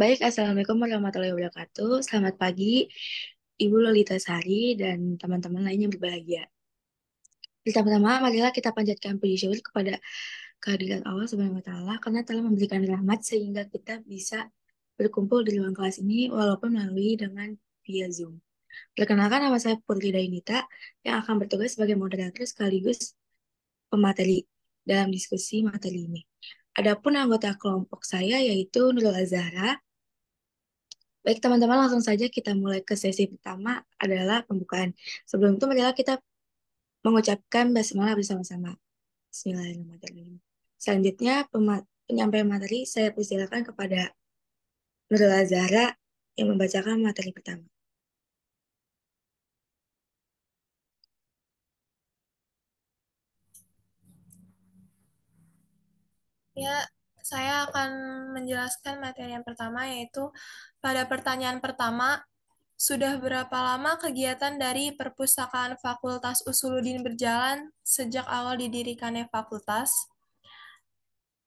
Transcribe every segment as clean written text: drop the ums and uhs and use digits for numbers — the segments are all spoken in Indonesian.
Baik, Assalamualaikum warahmatullahi wabarakatuh. Selamat pagi, Ibu Lolita Sari dan teman-teman lain yang berbahagia. Pertama-tama, marilah kita panjatkan puji syukur kepada kehadiran Allah Subhanahu wa Ta'ala karena telah memberikan rahmat sehingga kita bisa berkumpul di ruang kelas ini walaupun melalui dengan via Zoom. Perkenalkan, nama saya Putri Dainita yang akan bertugas sebagai moderator sekaligus pemateri dalam diskusi materi ini. Adapun anggota kelompok saya yaitu Nurul Azhara. Baik, teman-teman, langsung saja kita mulai ke sesi pertama adalah pembukaan. Sebelum itu, marilah kita mengucapkan basmalah bersama-sama. Bismillahirrahmanirrahim. Selanjutnya, penyampaian materi saya persilakan kepada Nurul Zahra yang membacakan materi pertama. Ya, saya akan menjelaskan materi yang pertama, yaitu pada pertanyaan pertama, sudah berapa lama kegiatan dari Perpustakaan Fakultas Usuluddin berjalan sejak awal didirikannya fakultas?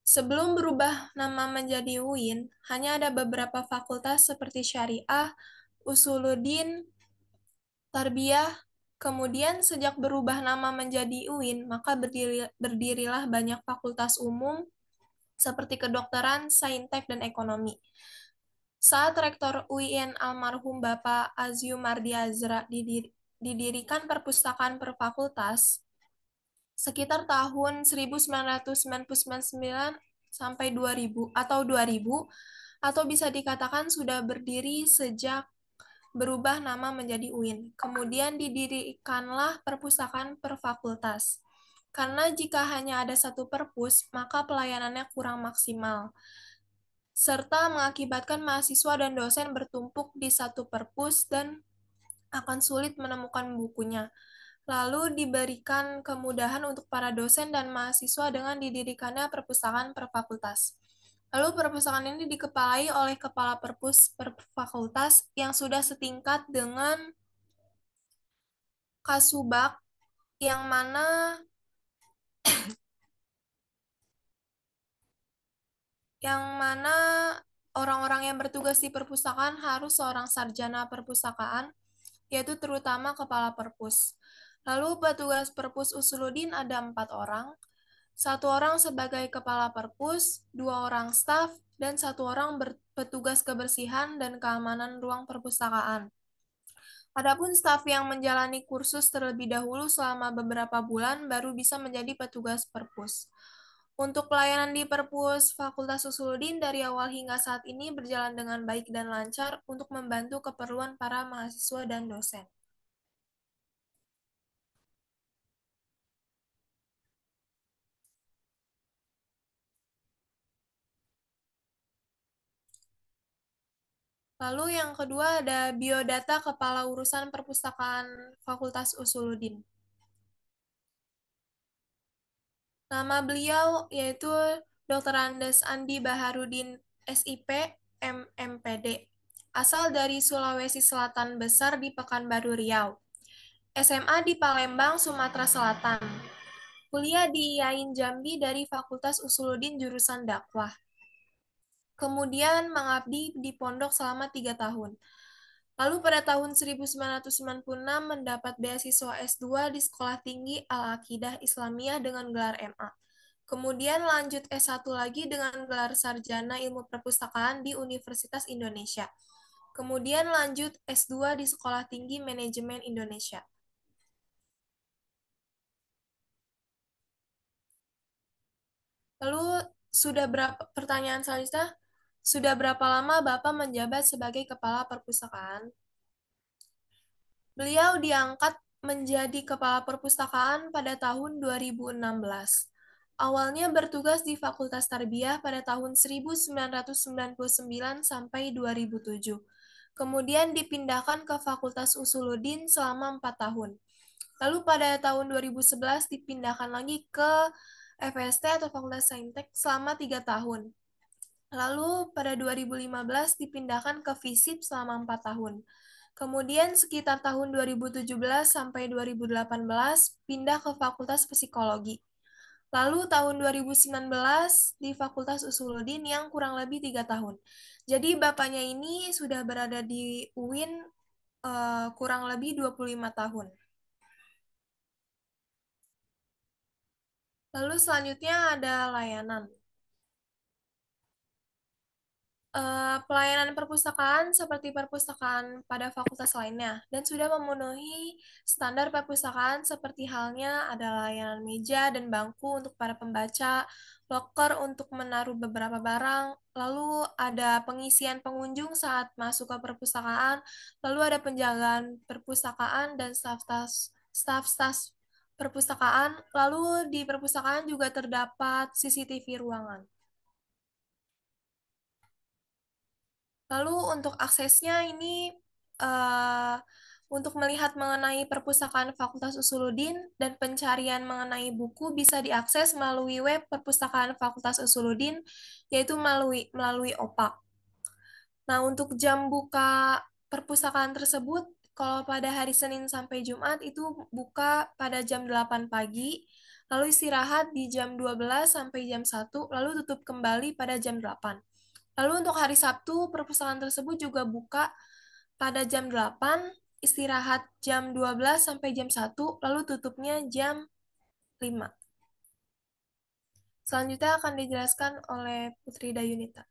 Sebelum berubah nama menjadi UIN, hanya ada beberapa fakultas seperti Syariah, Usuluddin, Tarbiyah. Kemudian sejak berubah nama menjadi UIN, maka berdirilah banyak fakultas umum seperti kedokteran, saintek, dan ekonomi. Saat Rektor UIN almarhum Bapak Aziumardi Azra didirikan perpustakaan per fakultas, sekitar tahun 1999 sampai 2000 atau 2000, atau bisa dikatakan sudah berdiri sejak berubah nama menjadi UIN. Kemudian didirikanlah perpustakaan per fakultas. Karena jika hanya ada satu perpus, maka pelayanannya kurang maksimal, serta mengakibatkan mahasiswa dan dosen bertumpuk di satu perpus dan akan sulit menemukan bukunya. Lalu diberikan kemudahan untuk para dosen dan mahasiswa dengan didirikannya perpustakaan per fakultas. Lalu perpustakaan ini dikepalai oleh kepala perpus per fakultas yang sudah setingkat dengan Kasubag, yang mana yang mana orang-orang yang bertugas di perpustakaan harus seorang sarjana perpustakaan, yaitu terutama kepala perpus. Lalu petugas perpus Usuluddin ada 4 orang, 1 orang sebagai kepala perpus, 2 orang staf, dan 1 orang petugas kebersihan dan keamanan ruang perpustakaan. Adapun staf yang menjalani kursus terlebih dahulu selama beberapa bulan baru bisa menjadi petugas perpus. Untuk pelayanan di Perpus Fakultas Usuluddin dari awal hingga saat ini berjalan dengan baik dan lancar untuk membantu keperluan para mahasiswa dan dosen. Lalu yang kedua ada biodata Kepala Urusan Perpustakaan Fakultas Usuluddin. Nama beliau yaitu Dr. Andes Andi Baharudin SIP, MMPD. Asal dari Sulawesi Selatan Besar di Pekanbaru Riau. SMA di Palembang, Sumatera Selatan. Kuliah di Yain Jambi dari Fakultas Usuluddin jurusan dakwah. Kemudian mengabdi di pondok selama 3 tahun. Lalu pada tahun 1996 mendapat beasiswa S2 di Sekolah Tinggi Al-Aqidah Islamiyah dengan gelar MA. Kemudian lanjut S1 lagi dengan gelar Sarjana Ilmu Perpustakaan di Universitas Indonesia. Kemudian lanjut S2 di Sekolah Tinggi Manajemen Indonesia. Lalu pertanyaan selanjutnya, sudah berapa lama Bapak menjabat sebagai Kepala Perpustakaan? Beliau diangkat menjadi Kepala Perpustakaan pada tahun 2016. Awalnya bertugas di Fakultas Tarbiyah pada tahun 1999 sampai 2007. Kemudian dipindahkan ke Fakultas Usuluddin selama 4 tahun. Lalu pada tahun 2011 dipindahkan lagi ke FST atau Fakultas Saintek selama 3 tahun. Lalu pada 2015 dipindahkan ke FISIP selama 4 tahun. Kemudian sekitar tahun 2017 sampai 2018 pindah ke Fakultas Psikologi. Lalu tahun 2019 di Fakultas Usuluddin yang kurang lebih 3 tahun. Jadi bapaknya ini sudah berada di UIN kurang lebih 25 tahun. Lalu selanjutnya ada layanan. Pelayanan perpustakaan seperti perpustakaan pada fakultas lainnya dan sudah memenuhi standar perpustakaan seperti halnya ada layanan meja dan bangku untuk para pembaca, loker untuk menaruh beberapa barang, lalu ada pengisian pengunjung saat masuk ke perpustakaan, lalu ada penjagaan perpustakaan dan staf-staf perpustakaan, lalu di perpustakaan juga terdapat CCTV ruangan. Lalu untuk aksesnya ini eh, untuk melihat mengenai perpustakaan Fakultas Usuluddin dan pencarian mengenai buku bisa diakses melalui web perpustakaan Fakultas Usuluddin yaitu melalui OPAK. Nah, untuk jam buka perpustakaan tersebut kalau pada hari Senin sampai Jumat itu buka pada jam 8 pagi, lalu istirahat di jam 12 sampai jam 1, lalu tutup kembali pada jam 8. Lalu untuk hari Sabtu, perpustakaan tersebut juga buka pada jam 8, istirahat jam 12 sampai jam 1, lalu tutupnya jam 5. Selanjutnya akan dijelaskan oleh Putri Dayunita.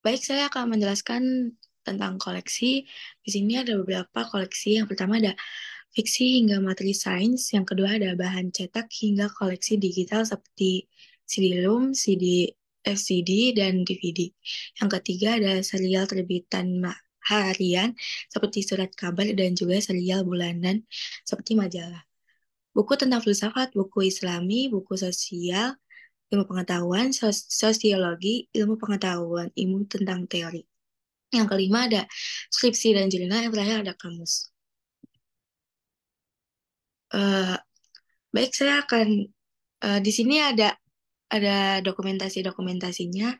Baik, saya akan menjelaskan tentang koleksi. Di sini ada beberapa koleksi. Yang pertama ada fiksi hingga materi sains. Yang kedua ada bahan cetak hingga koleksi digital seperti CD-ROM, CD, FCD, dan DVD. Yang ketiga ada serial terbitan harian seperti surat kabar dan juga serial bulanan seperti majalah. Buku tentang filsafat, buku Islami, buku sosial, ilmu pengetahuan, sosiologi, ilmu pengetahuan, ilmu tentang teori. Yang kelima ada skripsi dan jurnal, yang terakhir ada kamus. Eh, baik, saya akan di sini ada dokumentasi-dokumentasinya.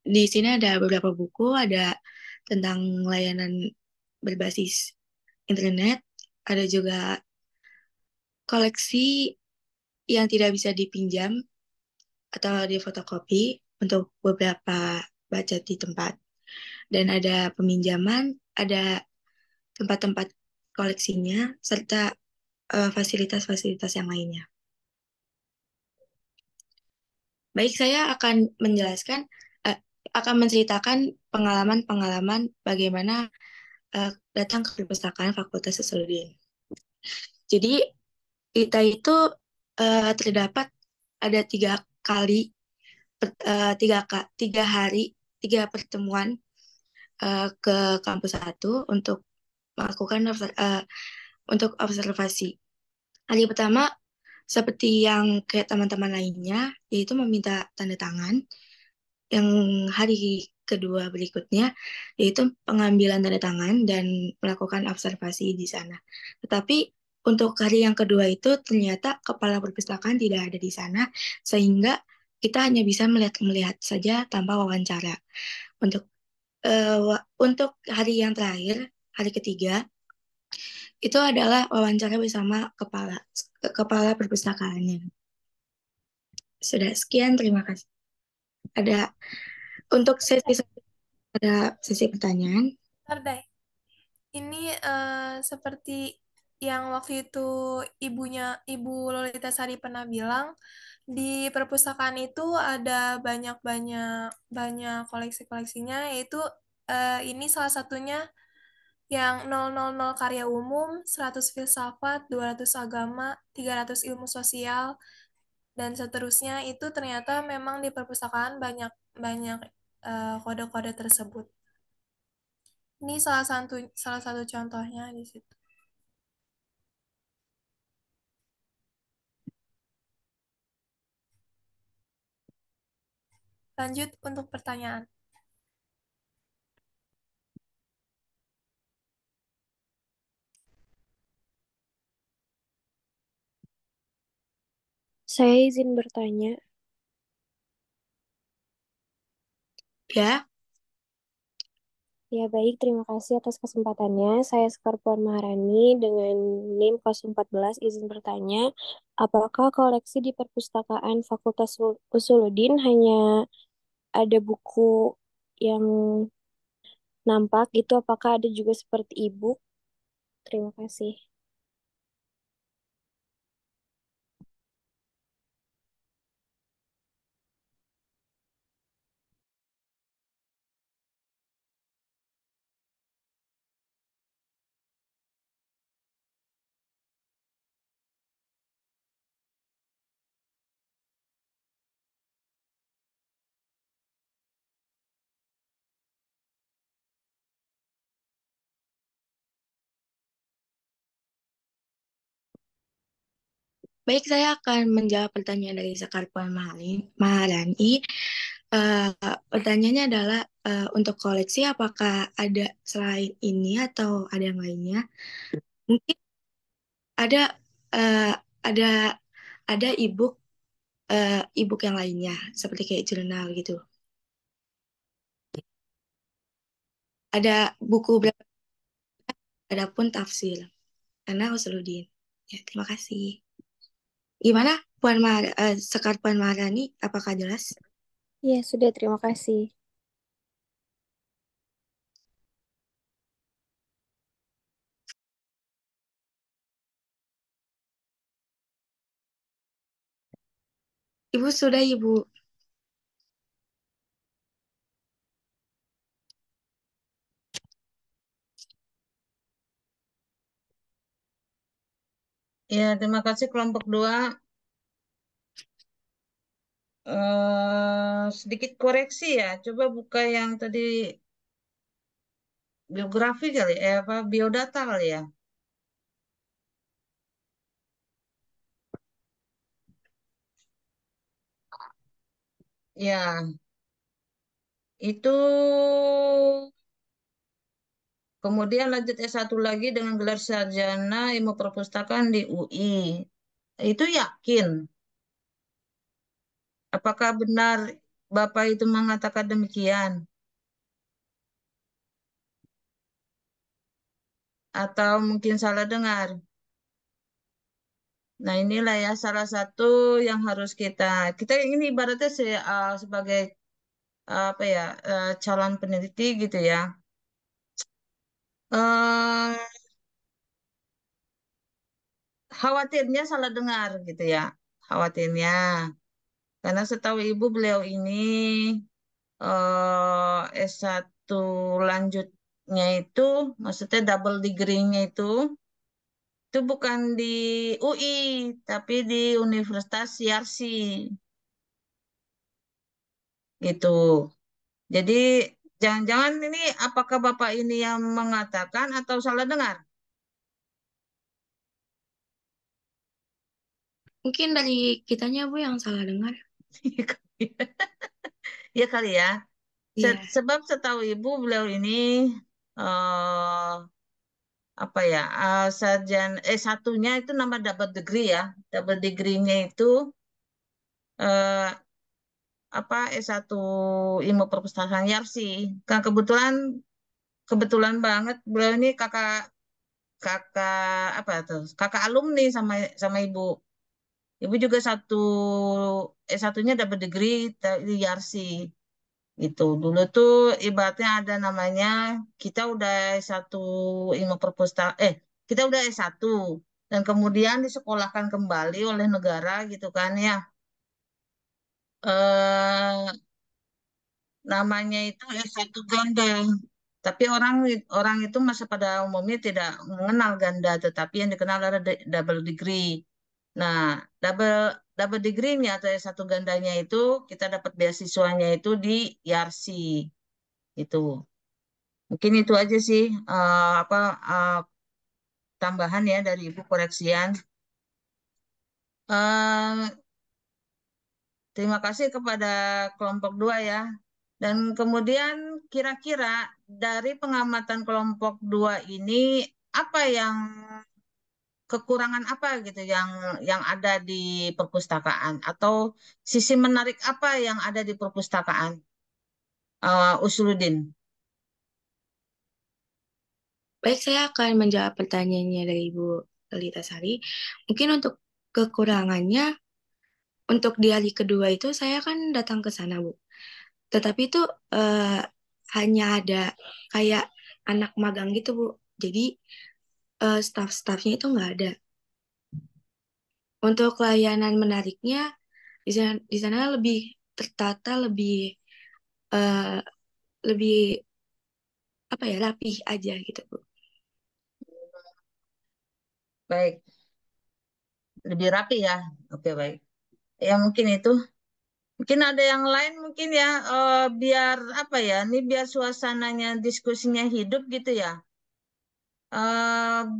Di sini ada beberapa buku, ada tentang layanan berbasis internet, ada juga koleksi yang tidak bisa dipinjam atau difotokopi untuk beberapa baca di tempat. Dan ada peminjaman, ada tempat-tempat koleksinya, serta fasilitas-fasilitas yang lainnya. Baik, saya akan menjelaskan, eh, akan menceritakan pengalaman-pengalaman bagaimana datang ke perpustakaan Fakultas Sosiologi. Jadi, kita itu terdapat ada 3 kali, tiga hari, 3 pertemuan ke kampus satu untuk melakukan untuk observasi. Hari pertama, seperti yang kayak teman-teman lainnya, yaitu meminta tanda tangan. Yang hari kedua berikutnya, yaitu pengambilan tanda tangan dan melakukan observasi di sana. Tetapi untuk hari yang kedua itu ternyata kepala perpustakaan tidak ada di sana, sehingga kita hanya bisa melihat-melihat saja tanpa wawancara. Untuk untuk hari yang terakhir, hari ketiga, itu adalah wawancara bersama kepala perpustakaannya. Sudah sekian, terima kasih. Ada untuk ada sesi pertanyaan. Bentar deh. Ini seperti yang waktu itu Ibu Lolita Sari pernah bilang, di perpustakaan itu ada banyak koleksi-koleksinya, yaitu ini salah satunya yang 000 karya umum, 100 filsafat, 200 agama, 300 ilmu sosial, dan seterusnya itu ternyata memang di perpustakaan banyak banyak kode-kode tersebut. Ini salah satu contohnya di situ. Lanjut untuk pertanyaan. Saya izin bertanya, Ya, Ya baik, terima kasih atas kesempatannya. Saya Sekar Puan Maharani dengan NIM 014 izin bertanya, apakah koleksi di perpustakaan Fakultas Usuluddin hanya ada buku yang nampak gitu, apakah ada juga seperti e-book? Terima kasih. Baik, saya akan menjawab pertanyaan dari Sekar Puan Maharani. Eh, Pertanyaannya adalah untuk koleksi apakah ada selain ini atau ada yang lainnya? Mungkin ada eh, ada ada e-book yang lainnya seperti kayak jurnal gitu. Ada buku berapa adapun tafsir karena Usuluddin. Ya, terima kasih. Gimana Sekar Puan Maharani? Apakah jelas? Ya, sudah terima kasih. Ibu sudah Ibu. Ya, terima kasih kelompok 2. Sedikit koreksi ya. Coba buka yang tadi biografi kali, apa biodata kali ya. Ya, itu kemudian lanjut S1 lagi dengan gelar sarjana ilmu perpustakaan di UI. Itu yakin? Apakah benar Bapak itu mengatakan demikian? Atau mungkin salah dengar? Nah, inilah ya salah satu yang harus kita ini ibaratnya sebagai apa ya calon peneliti gitu ya. eh Khawatirnya salah dengar gitu ya, khawatirnya karena setahu ibu beliau ini S1 lanjutnya itu, maksudnya double degree-nya itu bukan di UI tapi di Universitas Yarsi gitu. Jadi jangan-jangan ini apakah Bapak ini yang mengatakan atau salah dengar? Mungkin dari kitanya Bu yang salah dengar. Ya kali ya. Iya. Sebab setahu ibu beliau ini eh apa ya satunya itu nama double degree ya. Double degree-nya itu eh apa S1 ilmu perpustakaan Yarsi. Kan kebetulan kebetulan banget beliau ini kakak kakak apa tuh? Kakak alumni sama sama ibu. Ibu juga S1-nya double degree di Yarsi. Gitu. Dulu tuh ibaratnya ada namanya kita udah S1 ilmu perpustakaan kita udah S1 dan kemudian disekolahkan kembali oleh negara gitu kan ya. Eh Namanya itu S1 ganda. Tapi orang itu masa pada umumnya tidak mengenal ganda, tetapi yang dikenal adalah double degree. Nah, double double degree-nya atau S1 gandanya itu kita dapat beasiswanya itu di Yarsi itu. Mungkin itu aja sih apa eh, tambahan ya dari Ibu koreksian. Eh, Terima kasih kepada kelompok 2 ya. Dan kemudian kira-kira dari pengamatan kelompok 2 ini apa yang kekurangan apa gitu yang ada di perpustakaan atau sisi menarik apa yang ada di perpustakaan Usuluddin? Baik, saya akan menjawab pertanyaannya dari Ibu Lita Sari. Mungkin untuk kekurangannya, untuk di hari kedua itu saya kan datang ke sana, Bu. Tetapi itu eh, hanya ada kayak anak magang gitu, Bu. Jadi staff-staffnya itu nggak ada. Untuk layanan menariknya, di sana lebih tertata, eh, lebih apa ya, rapih aja gitu, Bu. Baik, lebih rapi ya. Oke, baik. Ya mungkin itu. Mungkin ada yang lain mungkin ya, biar apa ya, ini biar suasananya diskusinya hidup gitu ya.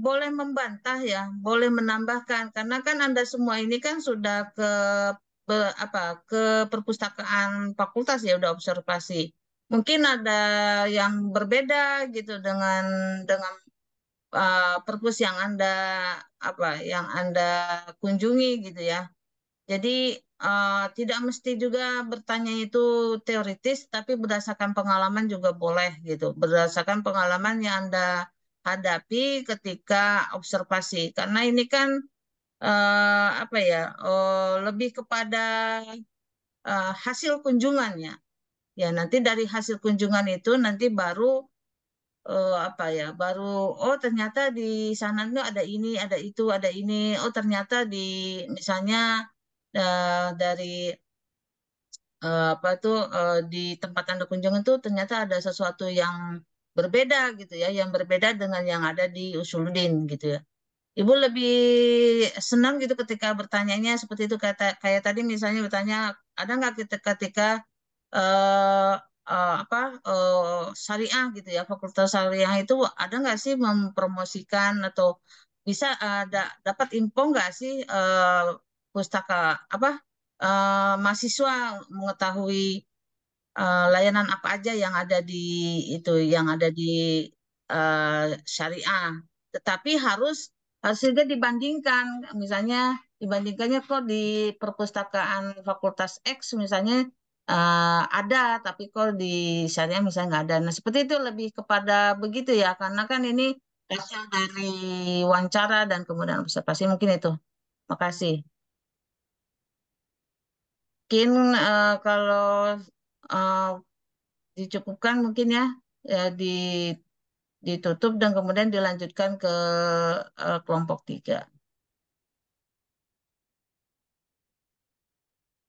Boleh membantah ya, boleh menambahkan, karena kan Anda semua ini kan sudah apa ke perpustakaan fakultas ya, udah observasi. Mungkin ada yang berbeda gitu dengan perpus yang Anda kunjungi gitu ya. Jadi tidak mesti juga bertanya itu teoritis, tapi berdasarkan pengalaman juga boleh gitu. Berdasarkan pengalaman yang Anda hadapi ketika observasi. Karena ini kan apa ya, lebih kepada hasil kunjungannya. Ya nanti dari hasil kunjungan itu nanti baru apa ya, baru oh ternyata di sana tuh ada ini, ada itu, ada ini. Oh ternyata di misalnya dari apa tuh di tempat Anda kunjungi itu ternyata ada sesuatu yang berbeda gitu ya, yang berbeda dengan yang ada di Usuluddin gitu ya. Ibu lebih senang gitu ketika bertanyanya seperti itu, kayak tadi misalnya bertanya ada nggak ketika eh, apa syariah gitu ya, fakultas syariah itu ada nggak sih mempromosikan atau bisa dapat info nggak sih pustaka apa mahasiswa mengetahui layanan apa aja yang ada di itu, yang ada di syariah. Tetapi harus harus juga dibandingkan, misalnya dibandingkannya kok di perpustakaan Fakultas X misalnya ada, tapi kok di syariah misalnya nggak ada. Nah seperti itu, lebih kepada begitu ya, karena kan ini hasil dari wawancara dan kemudian observasi, mungkin itu. Makasih. Mungkin kalau eh, dicukupkan mungkin ya, ya ditutup dan kemudian dilanjutkan ke kelompok 3.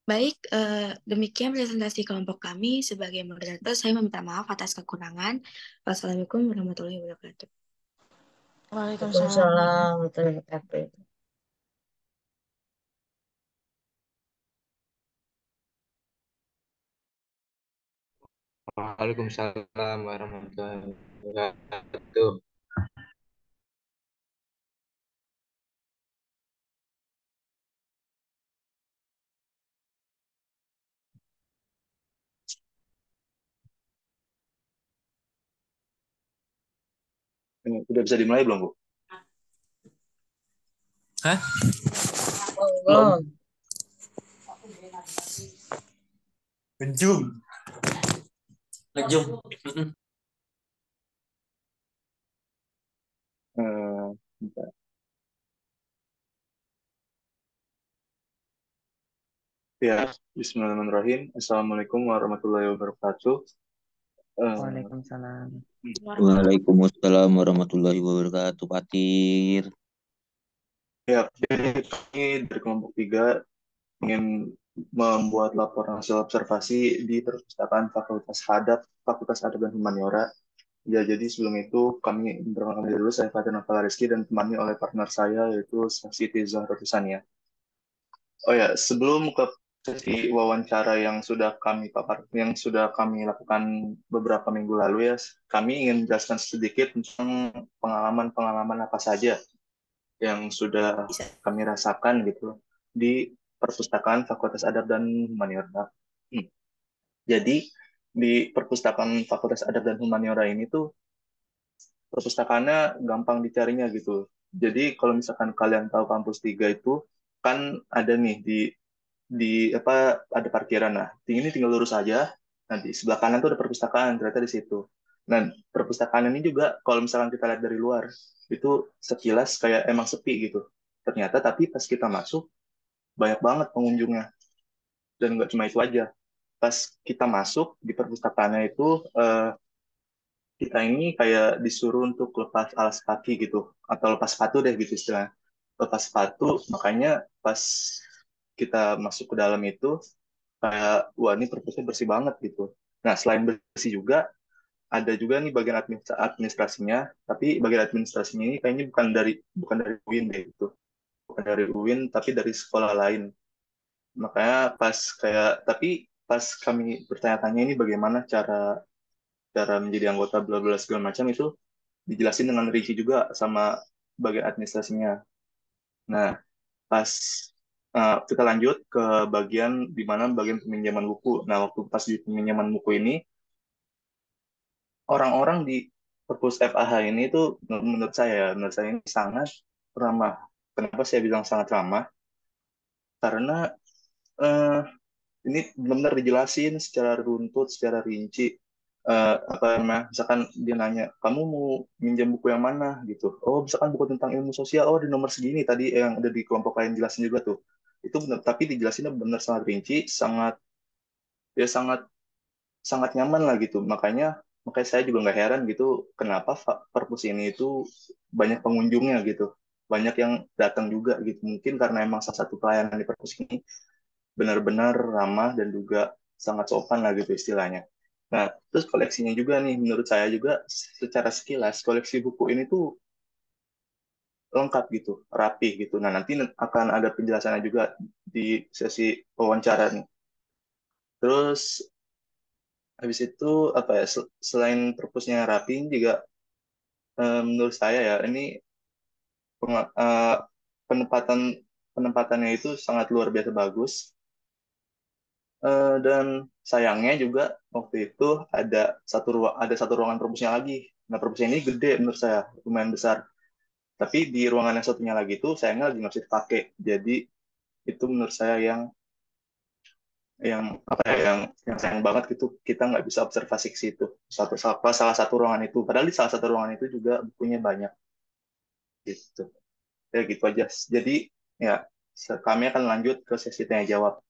Baik, demikian presentasi kelompok kami. Sebagai moderator, saya meminta maaf atas kekurangan. Wassalamualaikum warahmatullahi wabarakatuh. Waalaikumsalam. Waalaikumsalam warahmatullahi wabarakatuh. Waalaikumsalam warahmatullahi wabarakatuh. Udah bisa dimulai belum, Bu? Hah? Oh, Ngejum. Ngejum. Bentar. Ya, Bismillahirrahmanirrahim. Assalamualaikum warahmatullahi wabarakatuh. Waalaikumsalam. Waalaikumsalam warahmatullahi wabarakatuh, Patir. Ya, jadi kami dari kelompok 3 ingin membuat laporan hasil observasi di perpustakaan Fakultas Adab dan Humaniora. Ya, jadi sebelum itu kami memperkenalkan diri dulu, saya Fatir Nafala Rizky dan ditemani oleh partner saya yaitu Siti Zahra Tusania. Oh ya, sebelum ke sesi wawancara yang sudah kami lakukan beberapa minggu lalu ya, kami ingin menjelaskan sedikit tentang pengalaman-pengalaman apa saja yang sudah kami rasakan gitu di perpustakaan Fakultas Adab dan Humaniora. Jadi di perpustakaan Fakultas Adab dan Humaniora ini tuh perpustakaannya gampang dicarinya gitu. Jadi kalau misalkan kalian tahu kampus 3 itu kan ada nih di apa ada parkiran. Nah, ini tinggal lurus aja. Nanti sebelah kanan tuh ada perpustakaan ternyata di situ. Nah, perpustakaan ini juga kalau misalkan kita lihat dari luar, itu sekilas kayak emang sepi gitu. Ternyata tapi pas kita masuk, banyak banget pengunjungnya. Dan nggak cuma itu aja. Pas kita masuk di perpustakaannya itu, kita ini kayak disuruh untuk lepas alas kaki gitu. Atau lepas sepatu deh gitu istilahnya. Lepas sepatu, makanya pas kita masuk ke dalam itu, kayak, wah ini perpusnya bersih banget gitu. Nah, selain bersih juga, ada juga nih bagian administrasinya, tapi bagian administrasinya ini kayaknya bukan dari UIN deh itu, bukan dari UIN tapi dari sekolah lain. Makanya tapi pas kami bertanya-tanya ini bagaimana cara cara menjadi anggota bla bla segala macam itu dijelasin dengan rinci juga sama bagian administrasinya. Nah, pas kita lanjut ke bagian di mana bagian peminjaman buku. Nah, waktu pas di peminjaman buku ini orang-orang di perpus FAH ini tuh menurut saya ini sangat ramah. Kenapa saya bilang sangat ramah? Karena eh, ini benar-benar dijelasin secara runtut, secara rinci. Apa namanya? Misalkan dia nanya, kamu mau minjam buku yang mana gitu? Oh, misalkan buku tentang ilmu sosial. Oh, di nomor segini tadi yang ada di kelompok lain jelasin juga tuh. Itu benar, tapi dijelasinnya benar sangat rinci, sangat sangat nyaman lah gitu. Makanya saya juga nggak heran gitu kenapa perpus ini itu banyak pengunjungnya gitu. Banyak yang datang juga gitu. Mungkin karena emang salah satu pelayanan di perpus ini benar-benar ramah dan juga sangat sopan lah gitu istilahnya. Nah, terus koleksinya juga nih menurut saya juga secara sekilas koleksi buku ini tuh lengkap gitu, rapi gitu. Nah, nanti akan ada penjelasannya juga di sesi wawancara nih. Terus habis itu apa ya selain perpusnya rapi juga menurut saya ya ini penga- eh, penempatan penempatannya itu sangat luar biasa bagus. Dan sayangnya juga waktu itu ada satu ruangan perpusnya lagi. Nah, perpusnya ini gede menurut saya lumayan besar, tapi di ruangan yang satunya lagi itu sayangnya lagi nggak bisa dipakai. Jadi itu menurut saya yang apa ya yang sayang banget gitu kita nggak bisa observasi ke situ salah satu ruangan itu, padahal di salah satu ruangan itu juga bukunya banyak gitu. Ya gitu aja. Jadi ya kami akan lanjut ke sesi tanya jawab.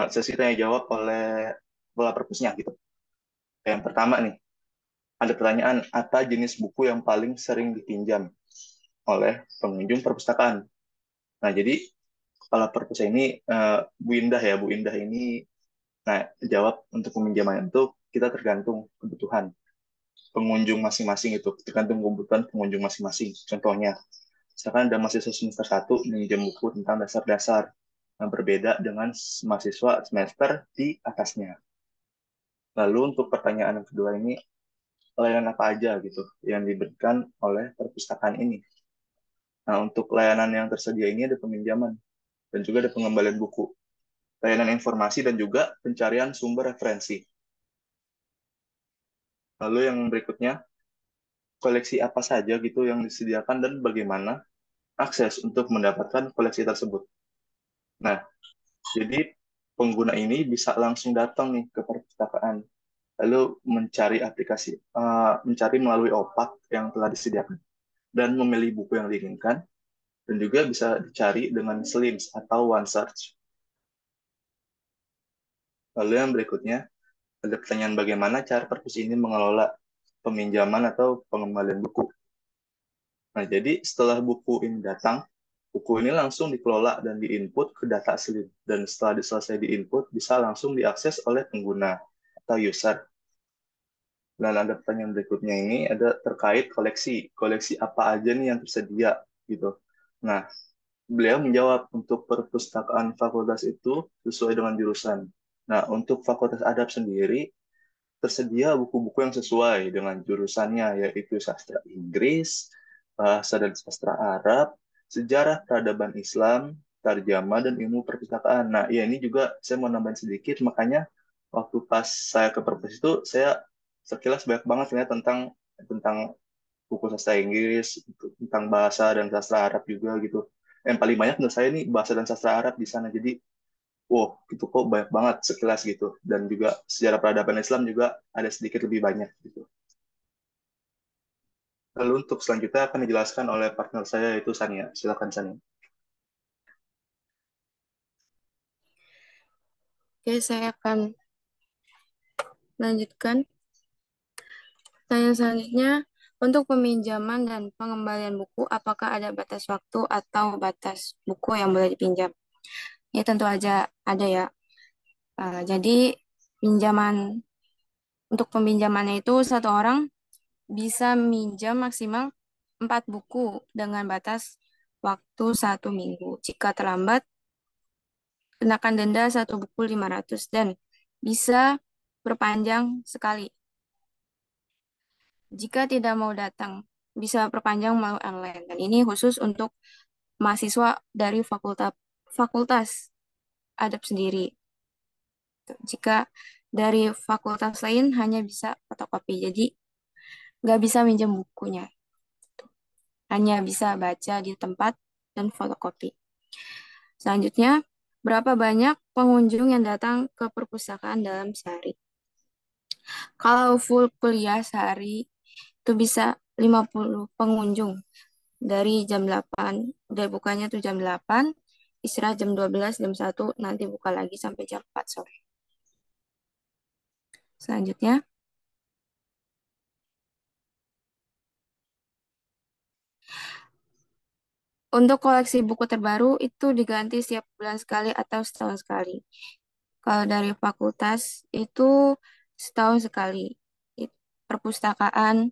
Sesi tanya jawab oleh bola perpusnya gitu. Yang pertama nih, ada pertanyaan, apa jenis buku yang paling sering dipinjam oleh pengunjung perpustakaan? Nah, jadi kepala perpus ini Bu Indah ya, Bu Indah ini nah jawab untuk peminjaman itu kita tergantung kebutuhan pengunjung masing-masing itu, tergantung kebutuhan pengunjung masing-masing. Contohnya, misalkan ada mahasiswa semester 1 minjem buku tentang dasar-dasar yang berbeda dengan mahasiswa semester di atasnya. Lalu untuk pertanyaan yang kedua ini, layanan apa aja gitu yang diberikan oleh perpustakaan ini? Nah, untuk layanan yang tersedia ini ada peminjaman dan juga ada pengembalian buku, layanan informasi dan juga pencarian sumber referensi. Lalu yang berikutnya, koleksi apa saja gitu yang disediakan dan bagaimana akses untuk mendapatkan koleksi tersebut. Nah, jadi pengguna ini bisa langsung datang nih ke perpustakaan, lalu mencari melalui opak yang telah disediakan dan memilih buku yang diinginkan, dan juga bisa dicari dengan Slims atau One Search. Lalu yang berikutnya, ada pertanyaan bagaimana cara perpus ini mengelola peminjaman atau pengembalian buku. Nah, jadi setelah buku ini datang, buku ini langsung dikelola dan diinput ke data Slim. Dan setelah selesai diinput, bisa langsung diakses oleh pengguna atau user. Dan ada pertanyaan berikutnya ini ada terkait koleksi. Koleksi apa aja nih yang tersedia gitu. Nah, beliau menjawab untuk perpustakaan fakultas itu sesuai dengan jurusan. Nah, untuk fakultas adab sendiri tersedia buku-buku yang sesuai dengan jurusannya, yaitu sastra Inggris, bahasa dan sastra Arab, sejarah peradaban Islam, tarjama, dan ilmu perpustakaan. Nah, ya ini juga saya mau nambahin sedikit, makanya waktu pas saya ke perpus itu, saya sekilas banyak banget lihat tentang tentang buku sastra Inggris, tentang bahasa dan sastra Arab juga gitu. Yang paling banyak menurut saya ini bahasa dan sastra Arab di sana. Jadi wow, itu kok banyak banget sekilas gitu. Dan juga sejarah peradaban Islam juga ada sedikit lebih banyak gitu. Lalu untuk selanjutnya akan dijelaskan oleh partner saya yaitu Sania. Silakan Sania. Oke, saya akan lanjutkan. Tanya selanjutnya, untuk peminjaman dan pengembalian buku, apakah ada batas waktu atau batas buku yang boleh dipinjam? Ya, tentu aja ada ya. Jadi, untuk peminjamannya itu satu orang bisa minjam maksimal 4 buku dengan batas waktu 1 minggu. Jika terlambat, kenakan denda 1 buku 500 dan bisa perpanjang sekali. Jika tidak mau datang, bisa perpanjang melalui online. Dan ini khusus untuk mahasiswa dari fakultas adab sendiri. Jika dari fakultas lain hanya bisa fotokopi, jadi nggak bisa minjem bukunya. Hanya bisa baca di tempat dan fotokopi. Selanjutnya, berapa banyak pengunjung yang datang ke perpustakaan dalam sehari? Kalau full kuliah sehari, itu bisa 50 pengunjung. Dari jam 8, dari bukanya tuh jam 8, istirahat jam 12, jam 1, nanti buka lagi sampai jam 4 sore. Selanjutnya, untuk koleksi buku terbaru itu diganti setiap bulan sekali atau setahun sekali. Kalau dari fakultas itu setahun sekali. Perpustakaan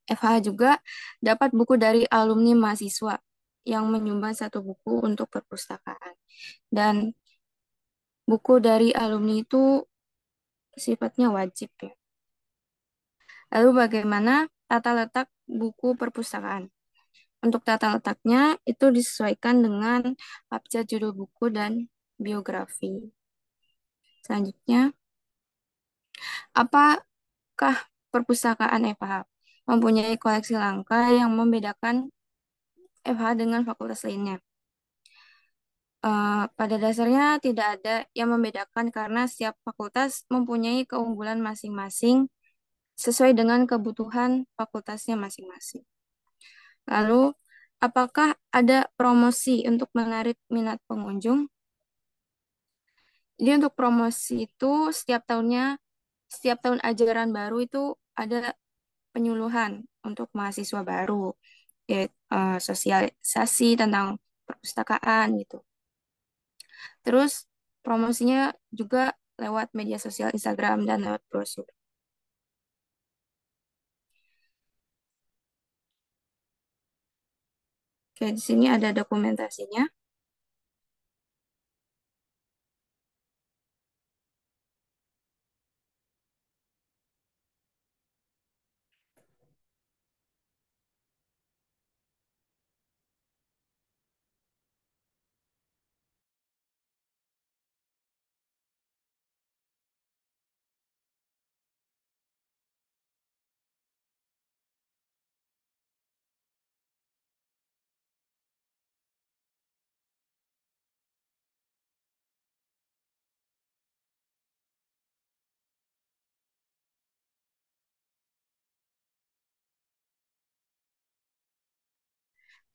FH juga dapat buku dari alumni mahasiswa yang menyumbang 1 buku untuk perpustakaan. Dan buku dari alumni itu sifatnya wajib ya. Lalu bagaimana tata letak buku perpustakaan? Untuk tata letaknya itu disesuaikan dengan abjad judul buku dan biografi. Selanjutnya, apakah perpustakaan FH mempunyai koleksi langka yang membedakan FH dengan fakultas lainnya? Pada dasarnya tidak ada yang membedakan karena setiap fakultas mempunyai keunggulan masing-masing sesuai dengan kebutuhan fakultasnya masing-masing. Lalu, apakah ada promosi untuk menarik minat pengunjung? Jadi untuk promosi itu setiap tahun ajaran baru itu ada penyuluhan untuk mahasiswa baru, yaitu sosialisasi tentang perpustakaan gitu. Terus promosinya juga lewat media sosial Instagram dan lewat brosur. Oke, di sini ada dokumentasinya.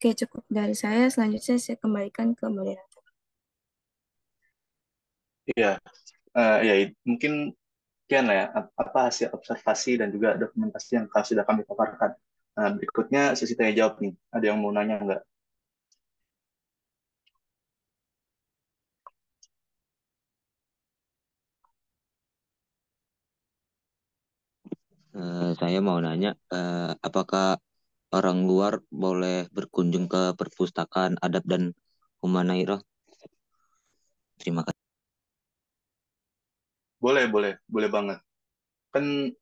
Oke, cukup dari saya. Selanjutnya saya kembalikan ke moderator. Iya, ya mungkin sekian lah ya apa hasil observasi dan juga dokumentasi yang sudah kami paparkan. Nah, berikutnya sesi tanya jawab nih. Ada yang mau nanya nggak? Saya mau nanya, apakah orang luar boleh berkunjung ke perpustakaan adab dan Humaira? Terima kasih. Boleh, boleh banget. Kan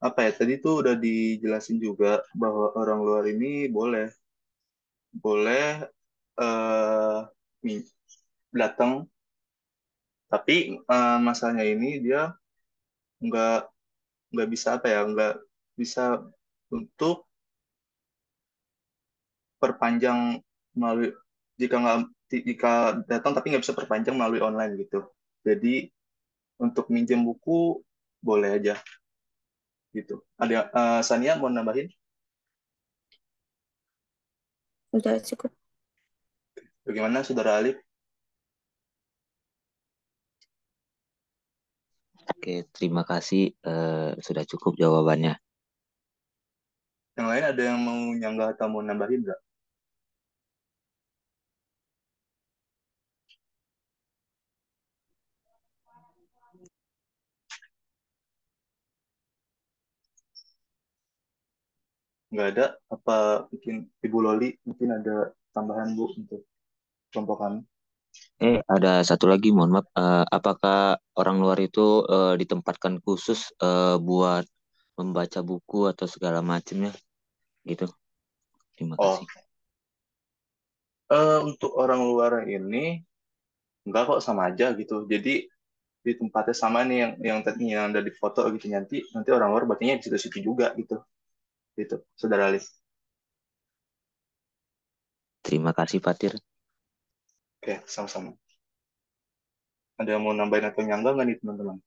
apa ya? Tadi tuh udah dijelasin juga bahwa orang luar ini boleh datang, tapi masalahnya ini dia nggak nggak bisa apa ya? Nggak bisa untuk perpanjang melalui jika datang tapi nggak bisa perpanjang melalui online gitu. Jadi untuk minjem buku boleh aja. gitu. Ada Sania mau nambahin? Udah cukup. Bagaimana Saudara Alif? Oke, terima kasih. Sudah cukup jawabannya. Yang lain ada yang mau nyanggah atau mau nambahin nggak? Nggak ada? Apa mungkin Ibu Loli mungkin ada tambahan Bu untuk kelompok kami? Ada satu lagi, mohon maaf. Apakah orang luar itu ditempatkan khusus buat membaca buku atau segala macamnya gitu? Terima Oh, kasih. untuk orang luar ini enggak kok, sama aja gitu. Jadi di tempatnya sama nih yang tadi yang ada di foto gitu, nanti nanti orang luar bacanya di situ-situ juga gitu Saudara Alif. Terima kasih, Fatir. Oke, sama-sama. Ada yang mau nambahin atau nyanggah nggak nih teman-teman?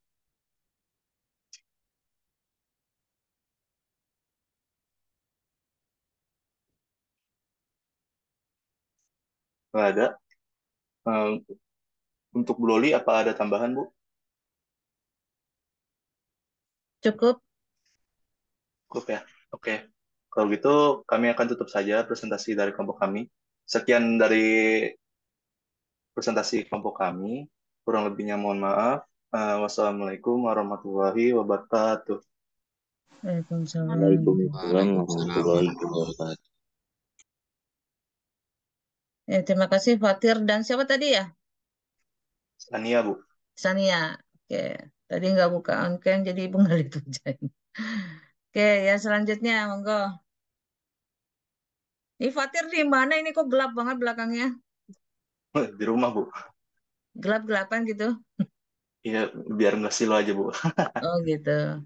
Nggak ada. Eh, untuk Bu Loli apa ada tambahan Bu? Cukup. Cukup ya. Oke. Kalau gitu kami akan tutup saja presentasi dari kelompok kami. Sekian dari presentasi kelompok kami. Kurang lebihnya mohon maaf. Wassalamualaikum warahmatullahi wabarakatuh. Waalaikumsalam. Waalaikumsalam Waalaikumsalam warahmatullahi warahmatullahi wabarakatuh. Terima kasih Fatir dan siapa tadi ya? Sania Bu. Sania. Oke. Tadi nggak buka on cam jadi ibu nggak dikerjain. Oke, ya selanjutnya monggo. Ini Fatir di mana ini kok gelap banget belakangnya? Di rumah Bu. Gelap-gelapan gitu. Iya, biar nggak silo aja Bu. Oh gitu.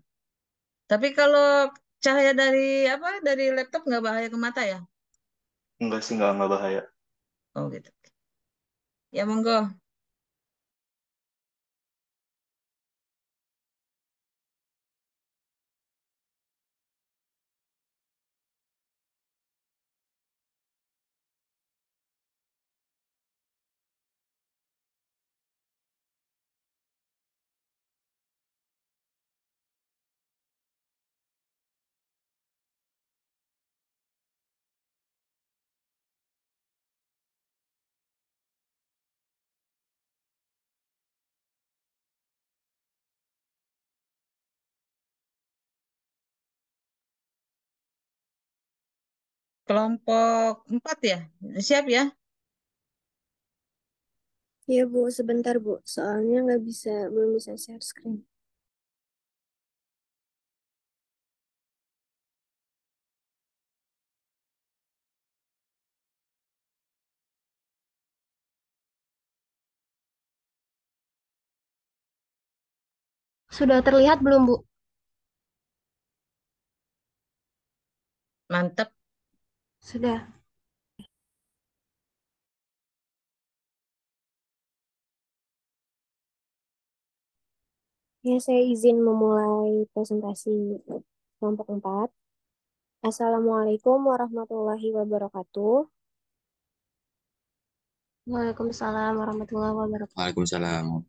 Tapi kalau cahaya dari apa dari laptop nggak bahaya ke mata ya? Enggak sih, nggak bahaya. Oh gitu. Ya monggo. Kelompok 4 ya? Siap ya? Iya Bu, sebentar Bu. Soalnya belum bisa share screen. Sudah terlihat belum Bu? Mantap. Sudah. Ya, saya izin memulai presentasi kelompok 4. Assalamualaikum warahmatullahi wabarakatuh. Waalaikumsalam warahmatullahi wabarakatuh. Waalaikumsalam.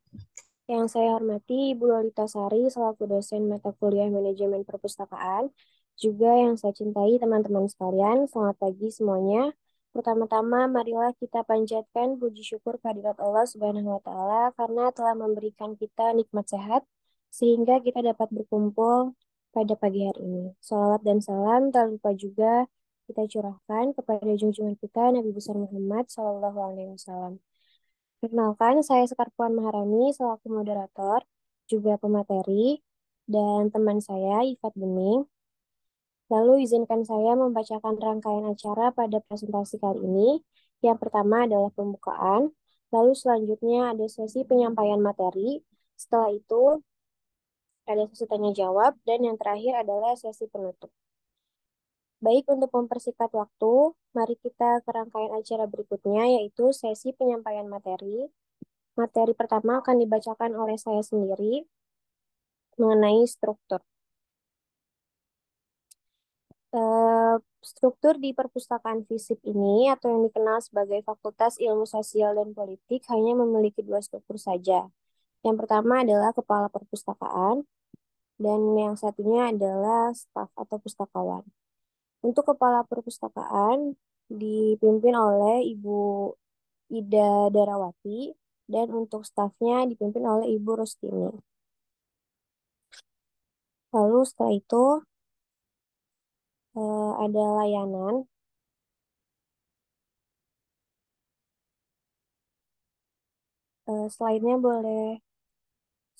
Yang saya hormati Ibu Lolita Sari selaku dosen mata kuliah manajemen perpustakaan. Juga yang saya cintai teman-teman sekalian, selamat pagi semuanya. Pertama-tama marilah kita panjatkan puji syukur kehadirat Allah Subhanahu wa taala karena telah memberikan kita nikmat sehat sehingga kita dapat berkumpul pada pagi hari ini. Salawat dan salam tak lupa juga kita curahkan kepada junjungan kita Nabi besar Muhammad Sallallahu Alaihi Wasallam. Perkenalkan, saya Sekar Puan Maharani selaku moderator, juga pemateri, dan teman saya Ifat Bening. Lalu izinkan saya membacakan rangkaian acara pada presentasi kali ini. Yang pertama adalah pembukaan, lalu selanjutnya ada sesi penyampaian materi. Setelah itu ada sesi tanya jawab, dan yang terakhir adalah sesi penutup. Baik, untuk mempersingkat waktu, mari kita ke rangkaian acara berikutnya, yaitu sesi penyampaian materi. Materi pertama akan dibacakan oleh saya sendiri mengenai struktur. Struktur di perpustakaan FISIP ini atau yang dikenal sebagai Fakultas Ilmu Sosial dan Politik hanya memiliki dua struktur saja. Yang pertama adalah kepala perpustakaan dan yang satunya adalah staf atau pustakawan. Untuk kepala perpustakaan dipimpin oleh Ibu Ida Darawati dan untuk stafnya dipimpin oleh Ibu Rustini. Lalu setelah itu ada layanan. Slide-nya boleh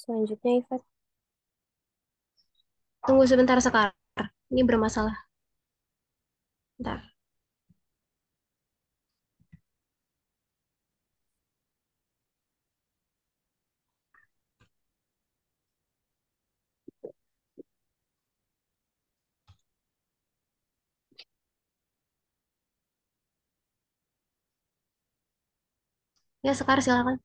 selanjutnya, Ivat. Tunggu sebentar Sekar. Ini bermasalah. Bentar. Ya, Sekar silakan.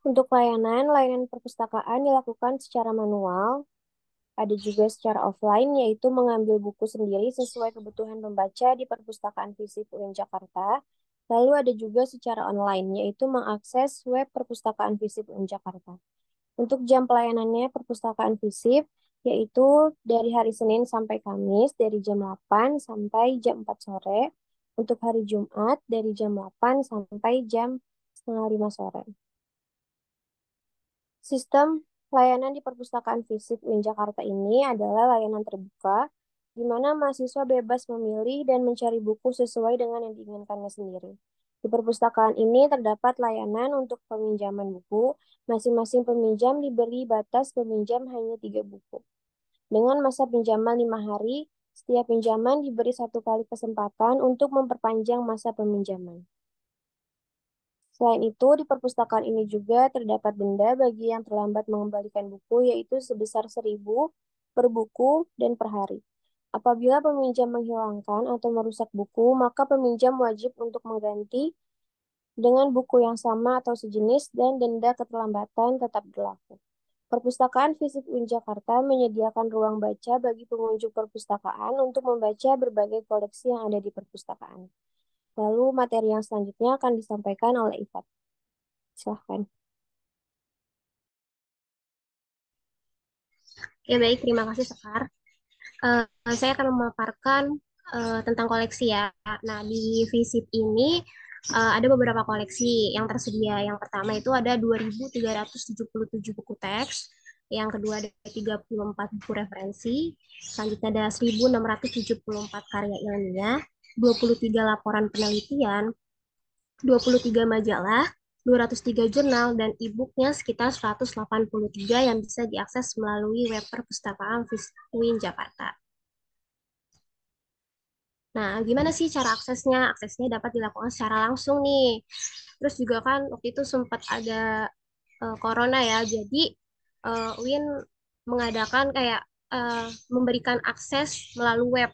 Untuk layanan perpustakaan dilakukan secara manual, ada juga secara offline, yaitu mengambil buku sendiri sesuai kebutuhan pembaca di Perpustakaan Fisip UIN Jakarta. Lalu ada juga secara online, yaitu mengakses web Perpustakaan Fisip UIN Jakarta. Untuk jam pelayanannya Perpustakaan Fisip, yaitu dari hari Senin sampai Kamis, dari jam 8 sampai jam 4 sore. Untuk hari Jumat, dari jam 8 sampai jam setengah 5 sore. Sistem layanan di Perpustakaan Fisip UIN Jakarta ini adalah layanan terbuka, di mana mahasiswa bebas memilih dan mencari buku sesuai dengan yang diinginkannya sendiri. Di perpustakaan ini terdapat layanan untuk peminjaman buku. Masing-masing peminjam diberi batas peminjam hanya 3 buku. Dengan masa pinjaman 5 hari, setiap pinjaman diberi 1 kali kesempatan untuk memperpanjang masa peminjaman. Selain itu, di perpustakaan ini juga terdapat denda bagi yang terlambat mengembalikan buku, yaitu sebesar 1.000 per buku dan per hari. Apabila peminjam menghilangkan atau merusak buku, maka peminjam wajib untuk mengganti dengan buku yang sama atau sejenis dan denda keterlambatan tetap berlaku. Perpustakaan Fisip UIN Jakarta menyediakan ruang baca bagi pengunjung perpustakaan untuk membaca berbagai koleksi yang ada di perpustakaan. Lalu materi yang selanjutnya akan disampaikan oleh Ivat. Silahkan. Ya baik, terima kasih Sekar. Saya akan memaparkan tentang koleksi ya. Nah, di FISIP ini ada beberapa koleksi yang tersedia. Yang pertama itu ada 2.377 buku teks. Yang kedua ada 34 buku referensi. Selanjutnya ada 1.674 karya ilmiah, 23 laporan penelitian, 23 majalah, 203 jurnal, dan e-booknya sekitar 183 yang bisa diakses melalui web perpustakaan UIN Jakarta. Nah, gimana sih cara aksesnya? Aksesnya dapat dilakukan secara langsung nih. Terus juga kan waktu itu sempat ada corona ya, jadi UIN mengadakan kayak memberikan akses melalui web.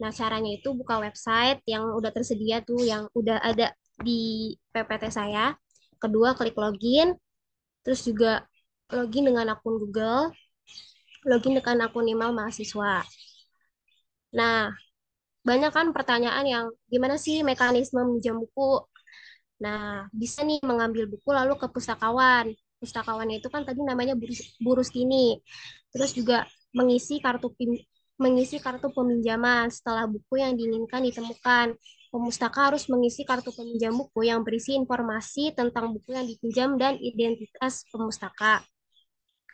Nah, caranya itu buka website yang udah tersedia tuh, yang udah ada di PPT saya. Kedua, klik login. Terus juga login dengan akun Google. Login dengan akun email mahasiswa. Nah, banyak kan pertanyaan yang gimana sih mekanisme minjam buku? Nah, bisa nih mengambil buku lalu ke pustakawan. Pustakawannya itu kan tadi namanya Bu Rustini. Terus juga mengisi kartu peminjaman setelah buku yang diinginkan ditemukan. Pemustaka harus mengisi kartu peminjam buku yang berisi informasi tentang buku yang dipinjam dan identitas pemustaka.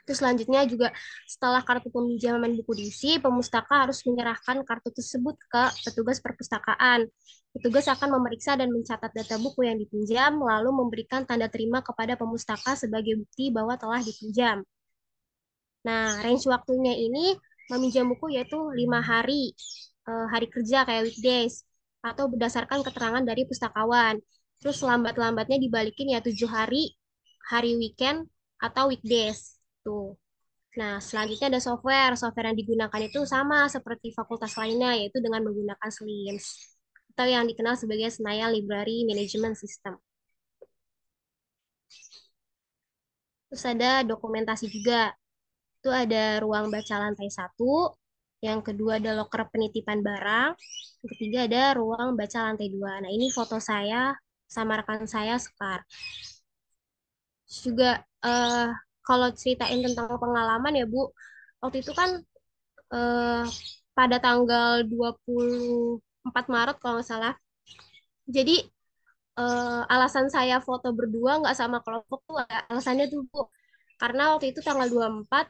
Terus selanjutnya juga setelah kartu peminjaman buku diisi, pemustaka harus menyerahkan kartu tersebut ke petugas perpustakaan. Petugas akan memeriksa dan mencatat data buku yang dipinjam, lalu memberikan tanda terima kepada pemustaka sebagai bukti bahwa telah dipinjam. Nah, range waktunya ini meminjam buku yaitu 5 hari, hari kerja kayak weekdays, atau berdasarkan keterangan dari pustakawan. Terus lambat-lambatnya dibalikin ya 7 hari, hari weekend, atau weekdays. Tuh. Nah, selanjutnya ada software. Software yang digunakan itu sama seperti fakultas lainnya, yaitu dengan menggunakan SLIMS, atau yang dikenal sebagai Senayan Library Management System. Terus ada dokumentasi juga. Itu ada ruang baca lantai 1, Yang kedua ada loker penitipan barang. Yang ketiga ada ruang baca lantai 2. Nah, ini foto saya sama rekan saya Sekar. Terus juga eh, kalau ceritain tentang pengalaman ya Bu, waktu itu kan eh, pada tanggal 24 Maret kalau nggak salah. Jadi alasan saya foto berdua nggak sama kelompok tuh alasannya tuh Bu. Karena waktu itu tanggal 24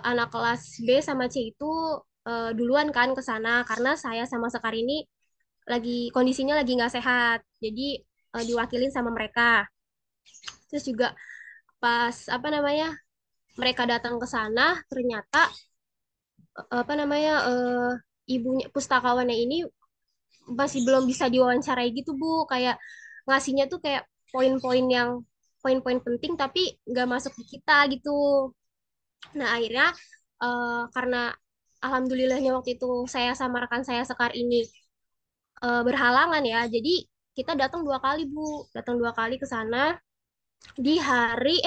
anak kelas B sama C itu duluan kan ke sana karena saya sama Sekar ini lagi kondisinya lagi nggak sehat. Jadi diwakilin sama mereka. Terus juga pas apa namanya mereka datang ke sana ternyata apa namanya ibunya pustakawannya ini masih belum bisa diwawancarai gitu Bu, kayak ngasihnya tuh kayak poin-poin yang poin-poin penting tapi nggak masuk di kita gitu. Nah akhirnya karena alhamdulillahnya waktu itu saya sama rekan saya Sekar ini berhalangan ya, jadi kita datang 2 kali Bu, datang 2 kali ke sana di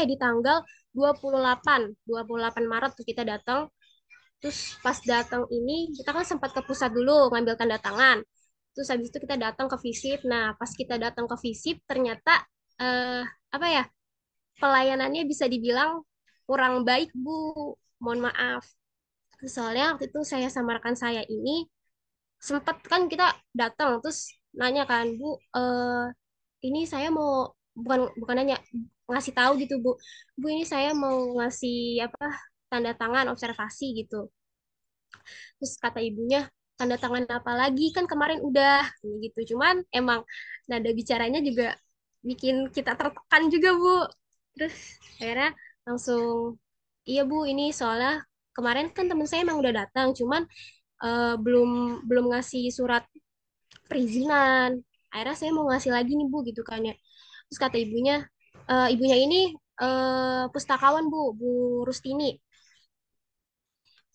di tanggal 28 Maret tuh kita datang. Terus pas datang ini kita kan sempat ke pusat dulu ngambil tanda tangan. Terus habis itu kita datang ke visip. Nah, pas kita datang ke visip ternyata eh, apa ya? Pelayanannya bisa dibilang kurang baik, Bu. Mohon maaf. Soalnya waktu itu saya sama rekan saya ini sempat kan kita datang terus nanya kan, Bu, ini saya mau bukan bukan nanya ngasih tahu gitu, Bu. Bu, ini saya mau ngasih apa? Tanda tangan observasi gitu. Terus kata ibunya, tanda tangan apa lagi? Kan kemarin udah gitu. Cuman emang nada bicaranya juga bikin kita tertekan juga, Bu. Terus akhirnya langsung, iya Bu, ini soalnya kemarin kan temen saya emang udah datang, cuman belum belum ngasih surat perizinan. Akhirnya saya mau ngasih lagi nih Bu, gitu kan ya. Terus kata ibunya, ibunya ini pustakawan Bu, Bu Rustini.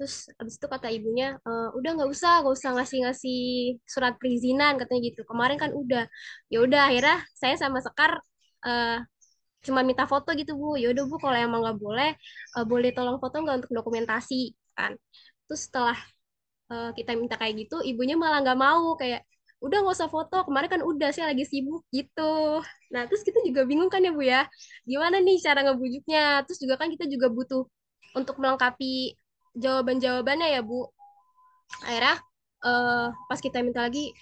Terus abis itu kata ibunya, udah nggak usah ngasih-ngasih surat perizinan katanya gitu. Kemarin kan udah, ya udah akhirnya saya sama Sekar eh, cuma minta foto gitu Bu. Ya udah Bu kalau emang nggak boleh, boleh tolong foto nggak untuk dokumentasi kan. Terus setelah kita minta kayak gitu, ibunya malah nggak mau kayak udah nggak usah foto. Kemarin kan udah saya lagi sibuk gitu. Nah terus kita juga bingung kan ya Bu ya, gimana nih cara ngebujuknya. Terus juga kan kita juga butuh untuk melengkapi jawaban-jawabannya ya Bu. Akhirnya pas kita minta lagi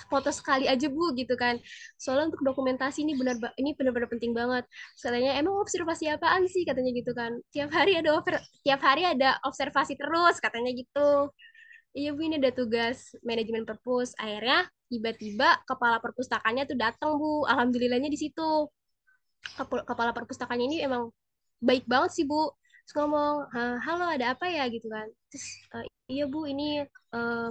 foto sekali aja Bu gitu kan. Soalnya untuk dokumentasi ini ini benar-benar penting banget. Katanya emang observasi apaan sih katanya gitu kan. Tiap hari ada observasi terus katanya gitu. Iya Bu, ini ada tugas manajemen perpus. Akhirnya tiba-tiba kepala perpustakaannya tuh datang Bu. Alhamdulillahnya di situ. Kepala perpustakaannya ini emang baik banget sih Bu. Terus ngomong, halo ada apa ya gitu kan. Terus iya Bu ini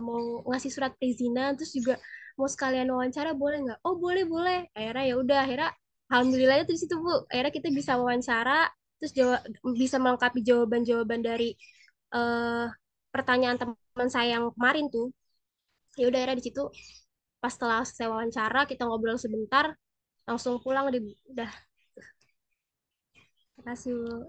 mau ngasih surat perizinan, terus juga mau sekalian wawancara boleh nggak? Oh boleh boleh. Akhirnya ya udah, akhirnya alhamdulillahnya tuh di situ Bu. Akhirnya kita bisa wawancara, terus bisa melengkapi jawaban-jawaban dari eh, pertanyaan teman saya yang kemarin tuh. Ya udah akhirnya di situ pas setelah saya wawancara kita ngobrol sebentar, langsung pulang deh Bu. Udah, makasih Bu.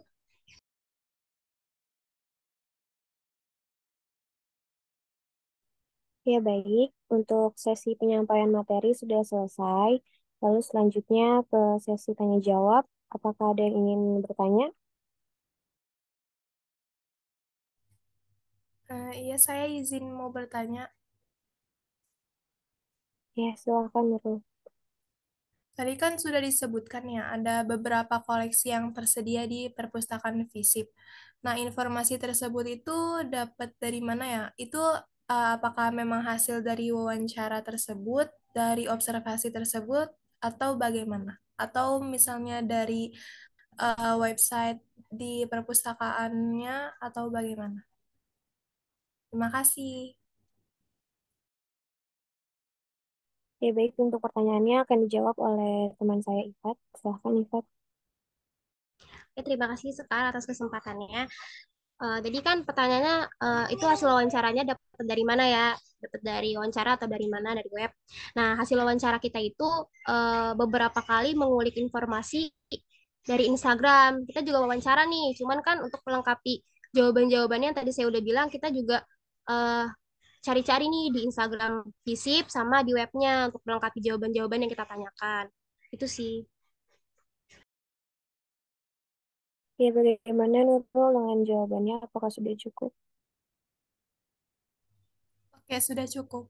Ya baik, untuk sesi penyampaian materi sudah selesai. Lalu selanjutnya ke sesi tanya jawab. Apakah ada yang ingin bertanya? Iya, saya izin mau bertanya. Ya, silakan Nurul. Tadi kan sudah disebutkan ya, ada beberapa koleksi yang tersedia di perpustakaan FISIP. Nah, informasi tersebut itu dapat dari mana ya? Itu apakah memang hasil dari wawancara tersebut, dari observasi tersebut, atau bagaimana? Atau misalnya dari website di perpustakaannya, atau bagaimana? Terima kasih. Ya baik, untuk pertanyaannya akan dijawab oleh teman saya Ifat. Silahkan Ifat. Oke, terima kasih Sekar atas kesempatannya. Jadi kan pertanyaannya itu hasil wawancaranya dapat dari mana ya? Dapat dari wawancara atau dari mana? Dari web. Nah, hasil wawancara kita itu beberapa kali mengulik informasi dari Instagram. Kita juga wawancara nih, cuman kan untuk melengkapi jawaban-jawabannya yang tadi saya udah bilang, kita juga eh, cari-cari nih di Instagram FISIP sama di webnya untuk melengkapi jawaban-jawaban yang kita tanyakan. Itu sih. Ya, bagaimana Nurul dengan jawabannya? Apakah sudah cukup? Oke, sudah cukup.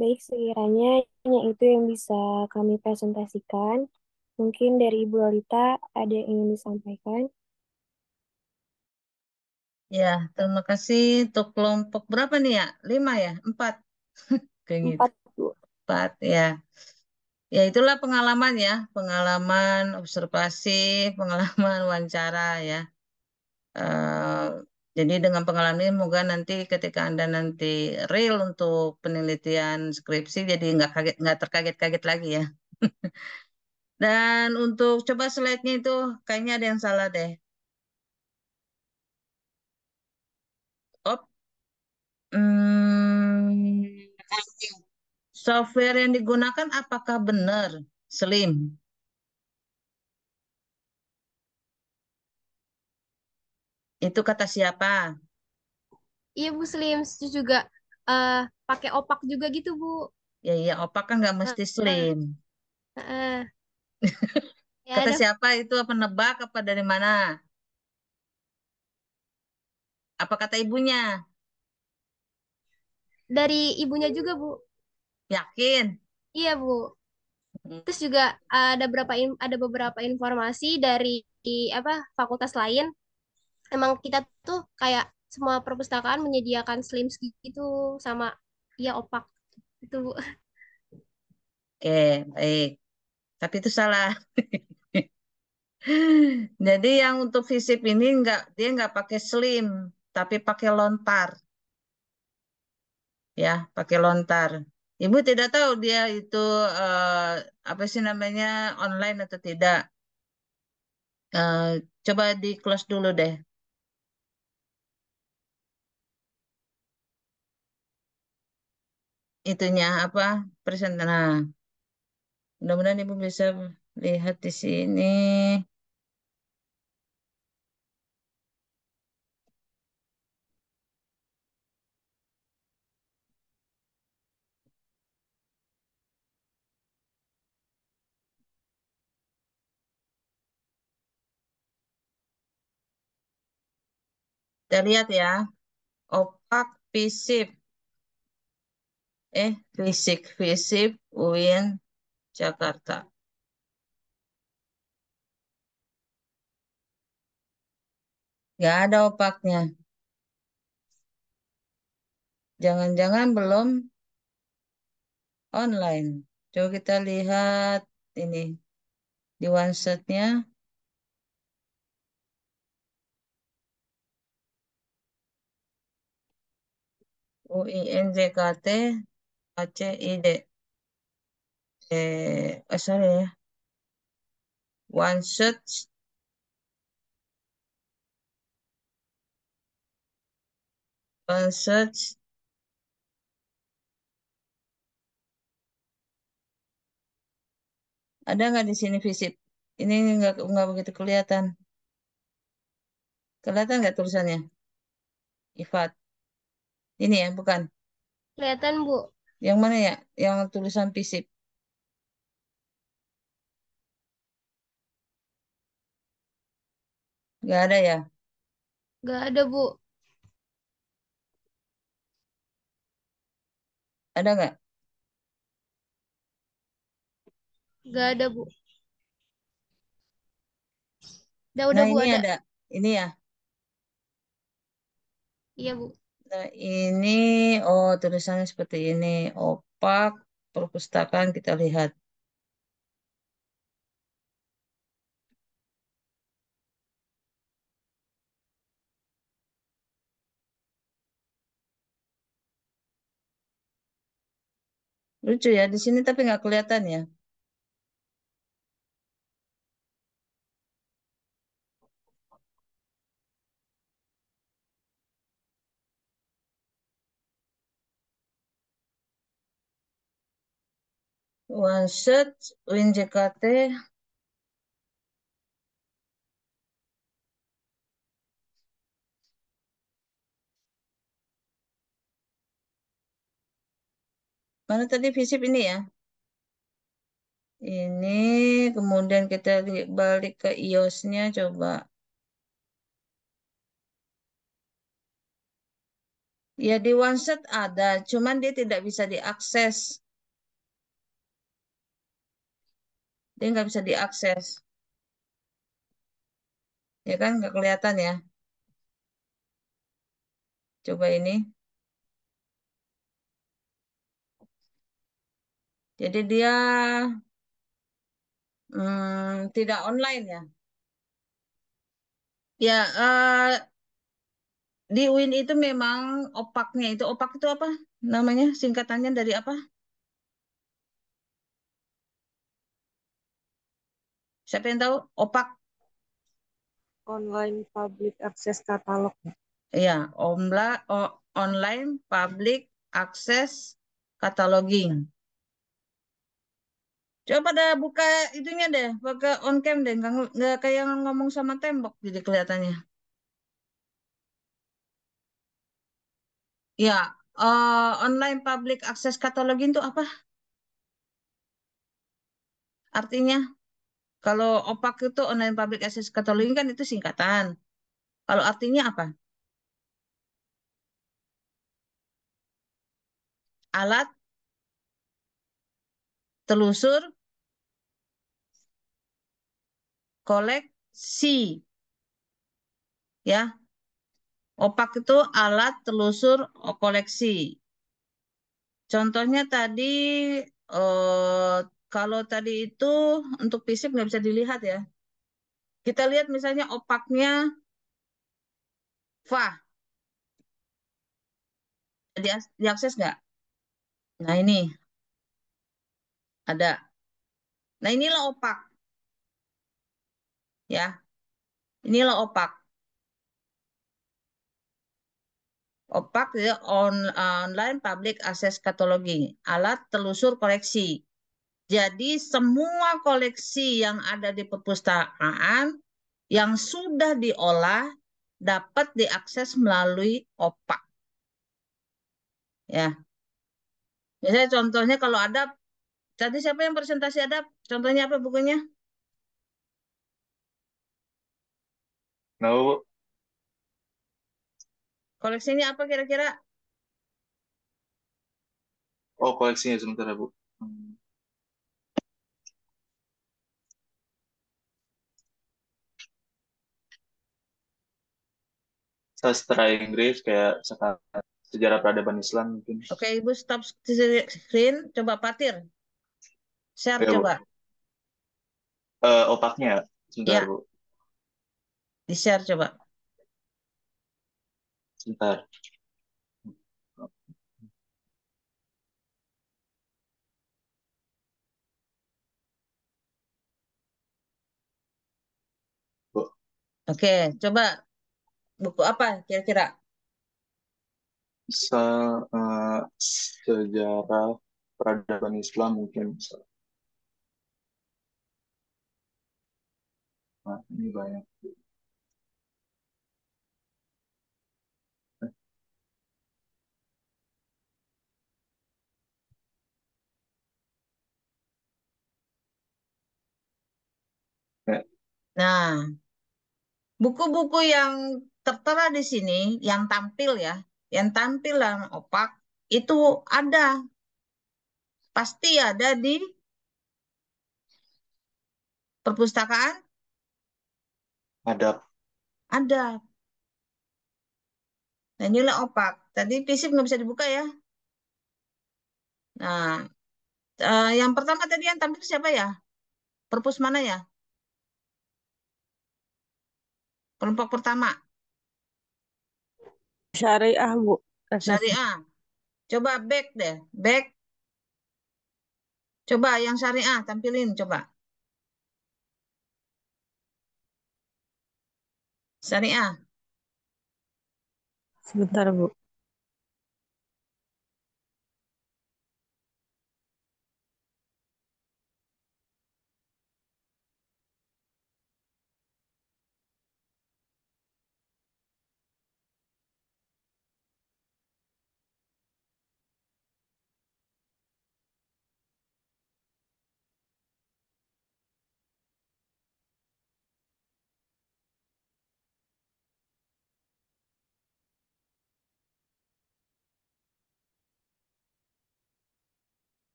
Baik, sekiranya hanya itu yang bisa kami presentasikan. Mungkin dari Ibu Lolita ada yang ingin disampaikan. Ya, terima kasih untuk kelompok berapa nih ya? 5 ya? 4? Kayak gitu. 4, Bu. 4 ya. Ya itulah pengalaman ya, pengalaman observasi, pengalaman wawancara ya. Eh, jadi dengan pengalaman ini semoga nanti ketika Anda nanti real untuk penelitian skripsi jadi nggak kaget, nggak terkaget-kaget lagi ya. Dan untuk coba slide-nya itu kayaknya ada yang salah deh. Op, hmm, software yang digunakan apakah benar Slim? Itu kata siapa? Iya Bu Slim, itu juga eh, pakai opak juga gitu Bu. Ya, ya, opak kan nggak Eh, mesti eh, Slim. eh. Ya Kata ada siapa itu? Apa nebak? Apa dari mana? Apa kata ibunya? dari ibunya juga Bu. Yakin? Iya Bu. Hmm. Terus juga ada beberapa informasi dari apa fakultas lain. Emang kita tuh kayak semua perpustakaan menyediakan slims gitu sama ya opak itu Bu. Oke, baik. Tapi itu salah. Jadi yang untuk visip ini dia nggak pakai slim, tapi pakai lontar, ya, pakai lontar. Ibu tidak tahu dia itu apa sih namanya online atau tidak. Eh, Coba di close dulu deh. Itunya apa presenter. Nah, mudah-mudahan ibu bisa lihat di sini. Kita lihat ya, opak visip, visip UIN Jakarta. Nggak ada opaknya. Jangan-jangan belum online. Coba kita lihat ini di one-shot-nya UINJKT ACID. Sorry ya. One-shot, one-shot. Ada nggak di sini visit? Ini nggak begitu kelihatan. Kelihatan nggak tulisannya? Ifat. Ini ya, bukan. Kelihatan Bu. Yang mana ya? Yang tulisan visip. Nggak ada ya? Gak ada Bu. Ada nggak? Gak ada Bu. Udah Nah, Bu ini ada. ada. Ini ya. Iya Bu. Nah, ini, oh, tulisannya seperti ini. Opak, perpustakaan kita lihat. Lucu ya, di sini tapi nggak kelihatan ya. One shot, Win JKT, Mana tadi visip ini ya? Ini kemudian kita balik ke iOS-nya coba. Ya di OneSet ada, cuman dia tidak bisa diakses. Dia nggak bisa diakses. Ya kan nggak kelihatan ya. Coba ini. Jadi dia tidak online ya. Ya, di Win itu memang opaknya itu. Opak itu apa? Namanya singkatannya dari apa? Siapa yang tahu? Opak. Online Public Access Catalog. Ya, online public access cataloging. Coba dah buka itunya deh, pakai on cam deh, nggak kayak ngomong sama tembok jadi kelihatannya. Ya, online public access cataloging itu apa? Artinya, kalau OPAC itu online public access cataloging kan itu singkatan. Kalau artinya apa? Alat telusur koleksi, ya. OPAC itu alat telusur koleksi. Contohnya tadi, kalau tadi itu untuk fisip nggak bisa dilihat ya. Kita lihat misalnya opaknya FA, diakses nggak? Nah ini ada. Nah inilah opak, ya. Inilah opak. Opak ya, online public access cataloging, alat telusur koleksi. Jadi semua koleksi yang ada di perpustakaan yang sudah diolah dapat diakses melalui opak. Ya, misalnya contohnya kalau ada, tadi siapa yang presentasi ada? Contohnya apa bukunya? Nah, Bu. Koleksinya apa kira-kira? Oh, koleksinya sebentar ya, Bu. Hmm. Sastra Inggris kayak sejarah peradaban Islam mungkin. Oke, Ibu stop screen, coba patir. Share Ya, Bu. coba. Opaknya sebentar, Ya, Bu. di-share coba. Sebentar. Bu. Oke, coba buku apa kira-kira? Sejarah peradaban Islam mungkin. Nah, ini banyak. Ya, Nah, buku-buku yang tertera di sini, yang tampil ya, yang tampil yang opak, itu ada, pasti ada di perpustakaan, ada. ada. Nah, inilah opak. Tadi fisip nggak bisa dibuka ya. Nah, yang pertama tadi yang tampil siapa ya? Perpus mana ya? Kelompok pertama, Syariah, Bu. syariah. Coba back deh, back. Coba yang syariah tampilin, coba. Syariah. Sebentar, Bu.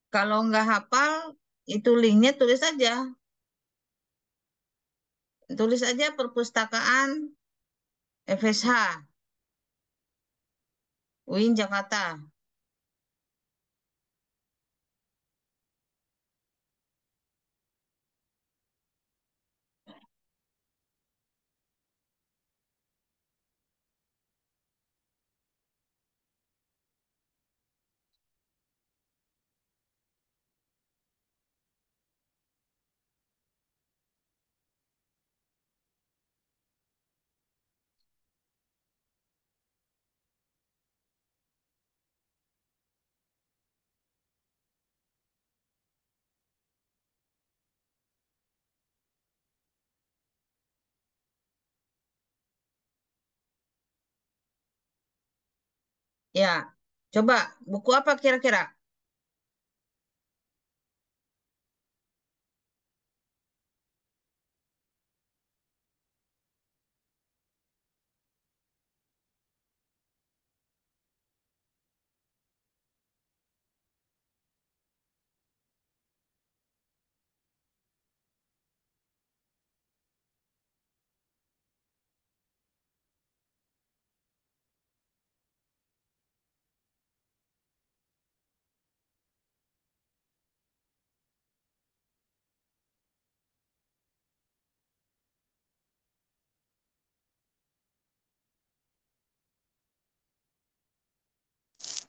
Kalau nggak hafal, itu linknya tulis aja. Tulis aja perpustakaan FSH, UIN Jakarta. Ya, coba buku apa kira-kira?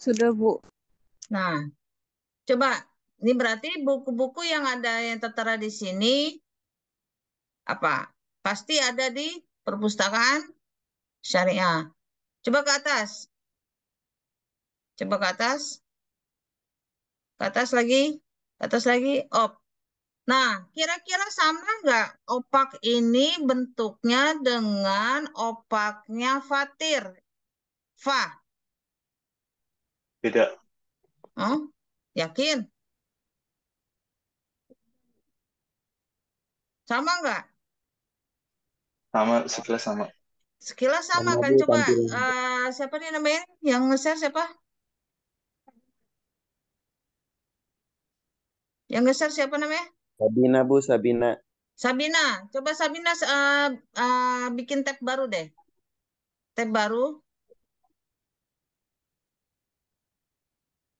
Sudah, Bu. Nah, coba. Ini berarti buku-buku yang ada yang tertera di sini apa? Pasti ada di perpustakaan syariah. Coba ke atas. Coba ke atas. Ke atas lagi. Ke atas lagi. Op. Nah, kira-kira sama nggak opak ini bentuknya dengan opaknya Fatir? Fa. Beda. Oh, yakin? Sama nggak? Sama, sekilas sama. Sekilas sama Sama kan? Bu Coba tampilan. siapa nih namanya? Yang nge-share siapa? Yang nge-share siapa namanya? Sabina Bu, Sabina. Sabina. Coba Sabina bikin tab baru deh. Tab baru.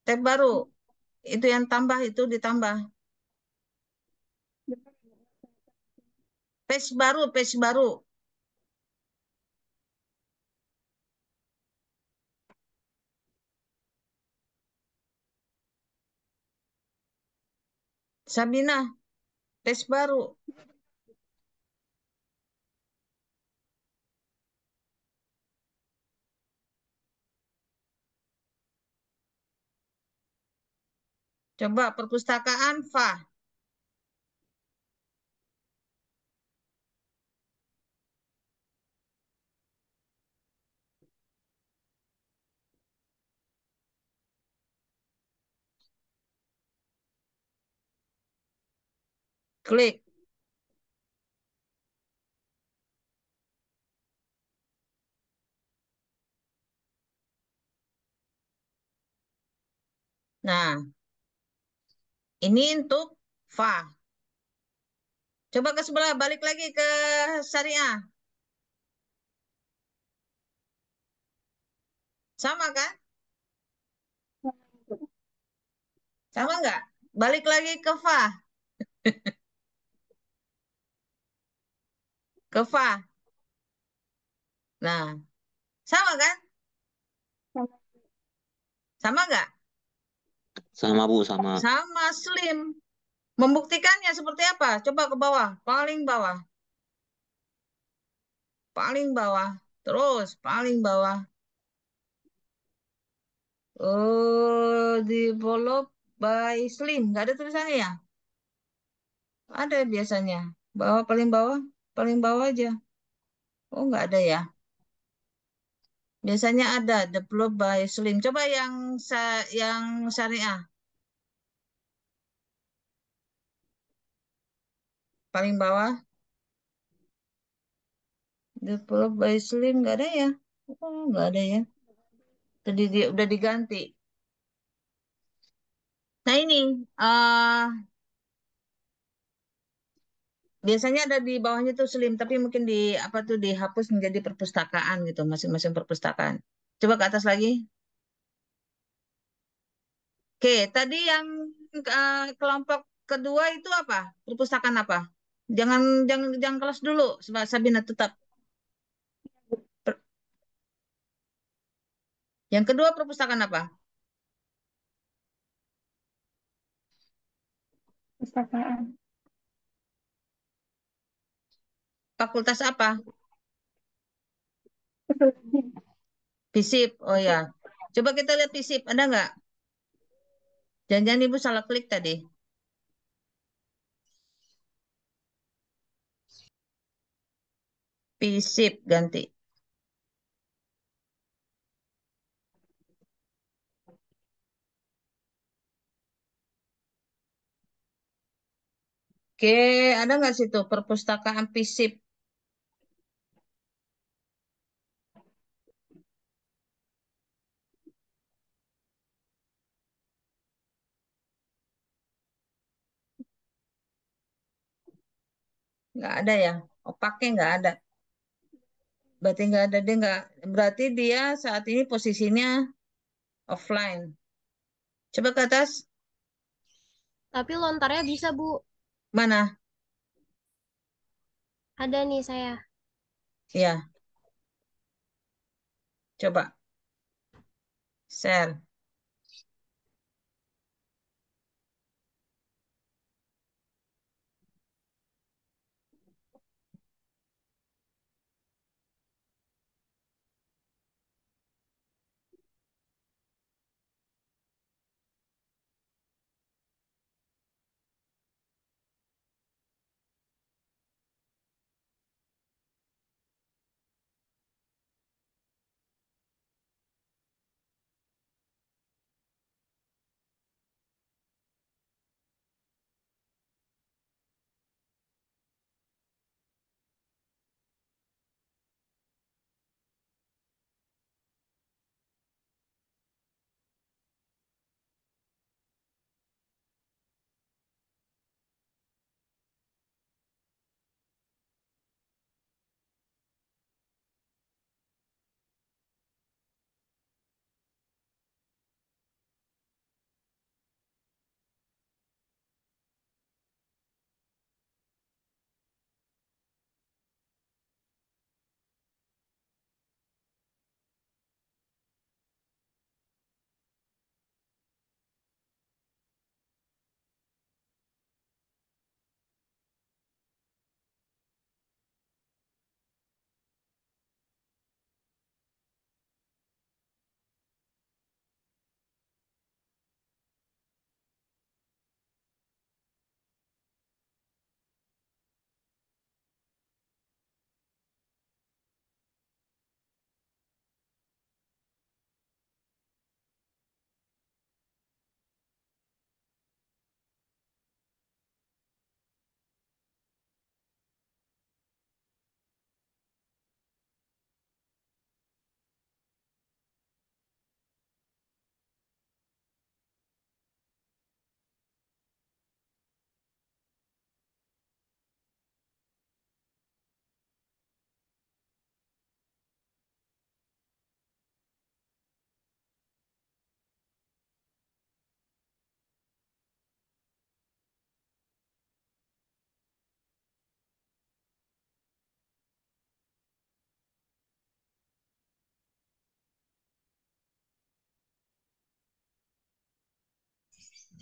Tab baru. Itu yang tambah itu ditambah. Page baru, page baru. Sabina, page baru. Coba perpustakaan Fa. Klik. Nah, ini untuk Fa. Coba ke sebelah, balik lagi ke syariah. Sama kan? Sama nggak? Balik lagi ke Fa. Ke Fa. Nah, sama kan? Sama nggak? Sama Bu, sama. Sama Slim. Membuktikannya seperti apa? Coba ke bawah, paling bawah. Paling bawah. Terus, paling bawah. Oh, develop by Slim. Nggak ada tulisannya ya? Ada biasanya. Bawah, paling bawah aja. Oh, nggak ada ya. Biasanya ada develop by Slim. Coba yang syariah. Paling bawah, develop by Slim. Nggak ada ya? Oh, nggak ada ya. Tadi dia udah diganti. Nah ini, eh biasanya ada di bawahnya tuh Slim, tapi mungkin di apa tuh dihapus menjadi perpustakaan gitu, masing-masing perpustakaan. Coba ke atas lagi. Oke, tadi yang kelompok kedua itu apa? Perpustakaan apa? Jangan jangan jangan kelas dulu, Sabina tetap. Per- yang kedua perpustakaan apa? Perpustakaan. Fakultas apa? Usuludin. FISIP. Oh ya. Coba kita lihat FISIP, ada nggak? Jangan-jangan Ibu salah klik tadi. FISIP ganti. Oke, ada nggak situ perpustakaan FISIP? Nggak ada ya? Oh, pakai nggak ada. Berarti nggak ada, dia nggak. Berarti dia saat ini posisinya offline. Coba ke atas. Tapi lontarnya bisa, Bu. Mana? Ada nih saya. Ya, coba share.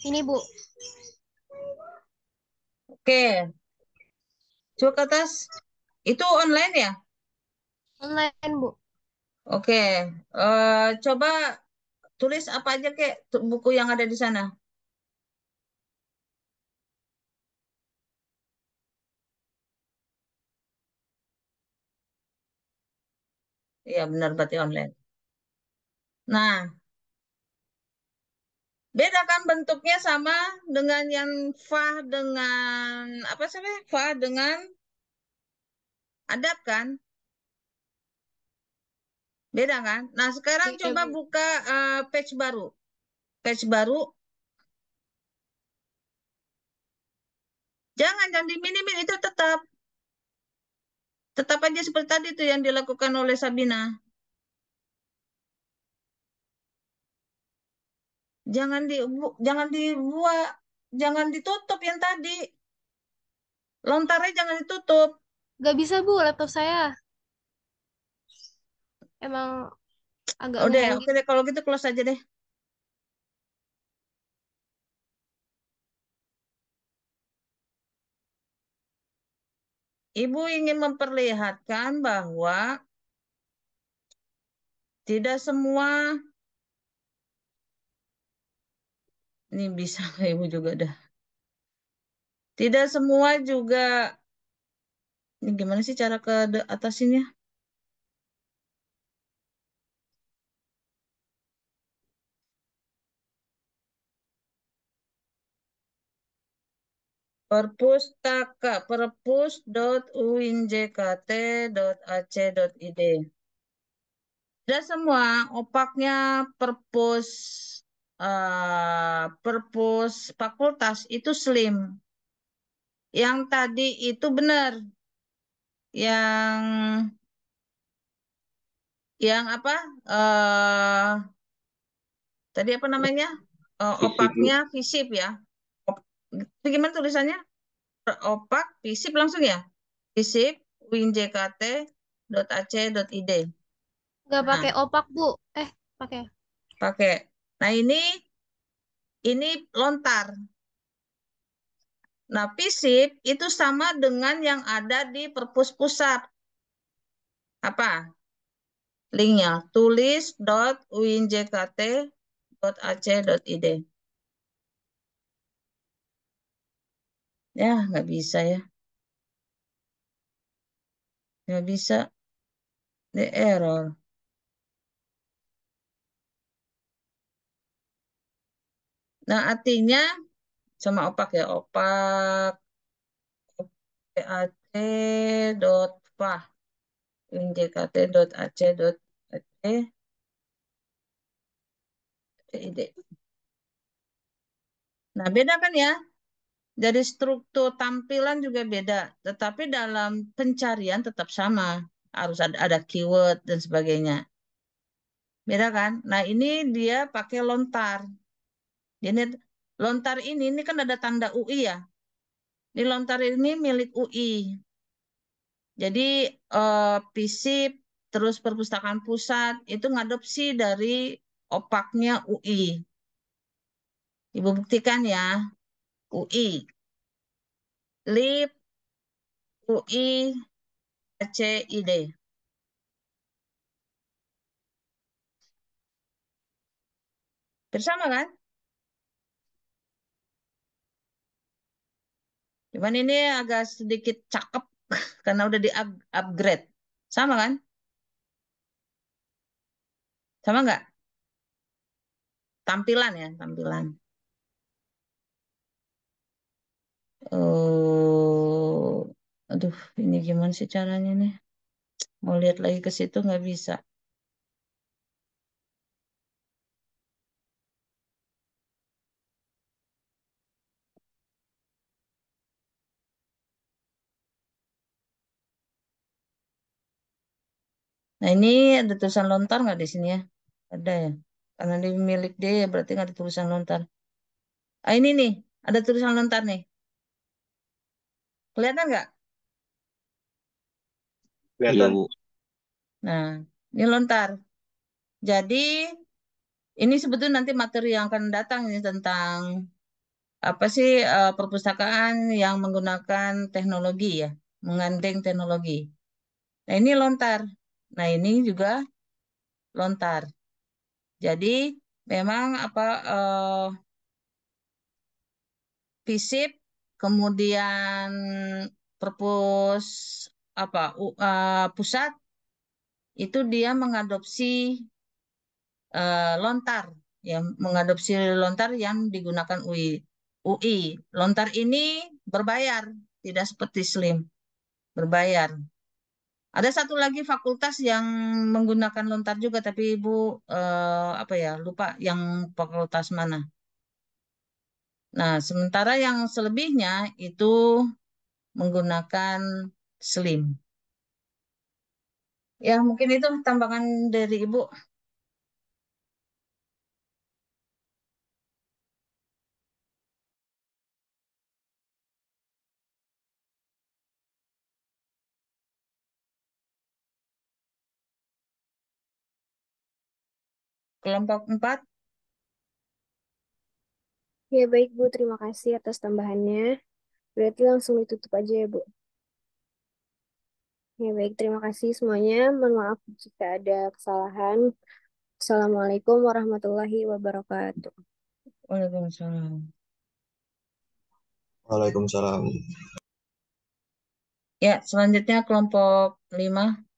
Ini, Bu. Oke, coba ke atas. Itu online ya? Online, Bu. Oke, coba tulis apa aja kek buku yang ada di sana. Iya benar berarti online. Nah, beda kan bentuknya sama dengan yang Fah dengan apa sih? Fah dengan adab kan? Beda kan? Nah, sekarang Iya, coba Bu. buka page baru. Page baru. Jangan diminimin, itu tetap aja seperti tadi tuh yang dilakukan oleh Sabina. Jangan dibuat, jangan ditutup yang tadi. Lontarnya jangan ditutup. Gak bisa Bu, laptop saya. Emang agak Udah, ngehang oke gitu. deh kalau gitu close aja deh. Ibu ingin memperlihatkan bahwa tidak semua, ini bisa Ibu juga dah. Tidak semua juga, ini gimana sih cara ke atasinnya? Perpustaka, perpus.uinjkt.ac.id. Tidak semua opaknya perpus fakultas itu slim. Yang tadi itu benar. Yang apa? Tadi apa namanya? Visip, Bu. Opaknya visip ya. Itu gimana tulisannya? Opak visip langsung ya? Visip winjkt.ac.id. Gak Nah, pakai opak Bu. Pakai. pakai. Nah, ini lontar. Nah, visip itu sama dengan yang ada di perpus pusat. Apa? Linknya tulis.uinjkt.ac.id. Ya, nggak bisa ya. Nggak bisa. Di error. Nah, artinya sama opak ya. Opak pac.fah uinjkt.ac.id. Nah, beda kan ya? Dari struktur tampilan juga beda, tetapi dalam pencarian tetap sama. Harus ada keyword dan sebagainya. Beda kan? Nah, ini dia pakai lontar. Jadi lontar ini kan ada tanda UI ya. Ini lontar ini milik UI. Jadi FISIP terus perpustakaan pusat itu ngadopsi dari opaknya UI. Ibu buktikan ya. UI, LIP, UI, ACID. Bersama kan? Cuman ini agak sedikit cakep karena udah di upgrade. Sama kan? Sama nggak? Tampilan ya, tampilan. Oh, aduh, ini gimana sih caranya nih? Mau lihat lagi ke situ nggak bisa. Nah, ini ada tulisan lontar nggak di sini ya? Ada ya. Karena di milik dia ya berarti nggak ada tulisan lontar. Ah, ini nih, ada tulisan lontar nih. Kelihatan nggak? Iya, Kelihatan. Bu. Nah, ini lontar. Jadi, ini sebetulnya nanti materi yang akan datang ini tentang apa sih perpustakaan yang menggunakan teknologi ya, menggandeng teknologi. Nah, ini lontar. Nah, ini juga lontar. Jadi, memang apa FISIP, kemudian perpus pusat itu dia mengadopsi lontar, ya mengadopsi lontar yang digunakan UI. UI lontar ini berbayar, tidak seperti Slim berbayar. Ada satu lagi fakultas yang menggunakan lontar juga, tapi Ibu apa ya lupa yang fakultas mana. Nah, sementara yang selebihnya itu menggunakan slim. Ya, mungkin itu tambahan dari Ibu. Kelompok 4. Ya baik Bu, terima kasih atas tambahannya. Berarti langsung ditutup aja ya Bu. Ya baik, terima kasih semuanya. Mohon maaf jika ada kesalahan. Assalamualaikum warahmatullahi wabarakatuh. Waalaikumsalam. Waalaikumsalam. Ya, selanjutnya kelompok 5.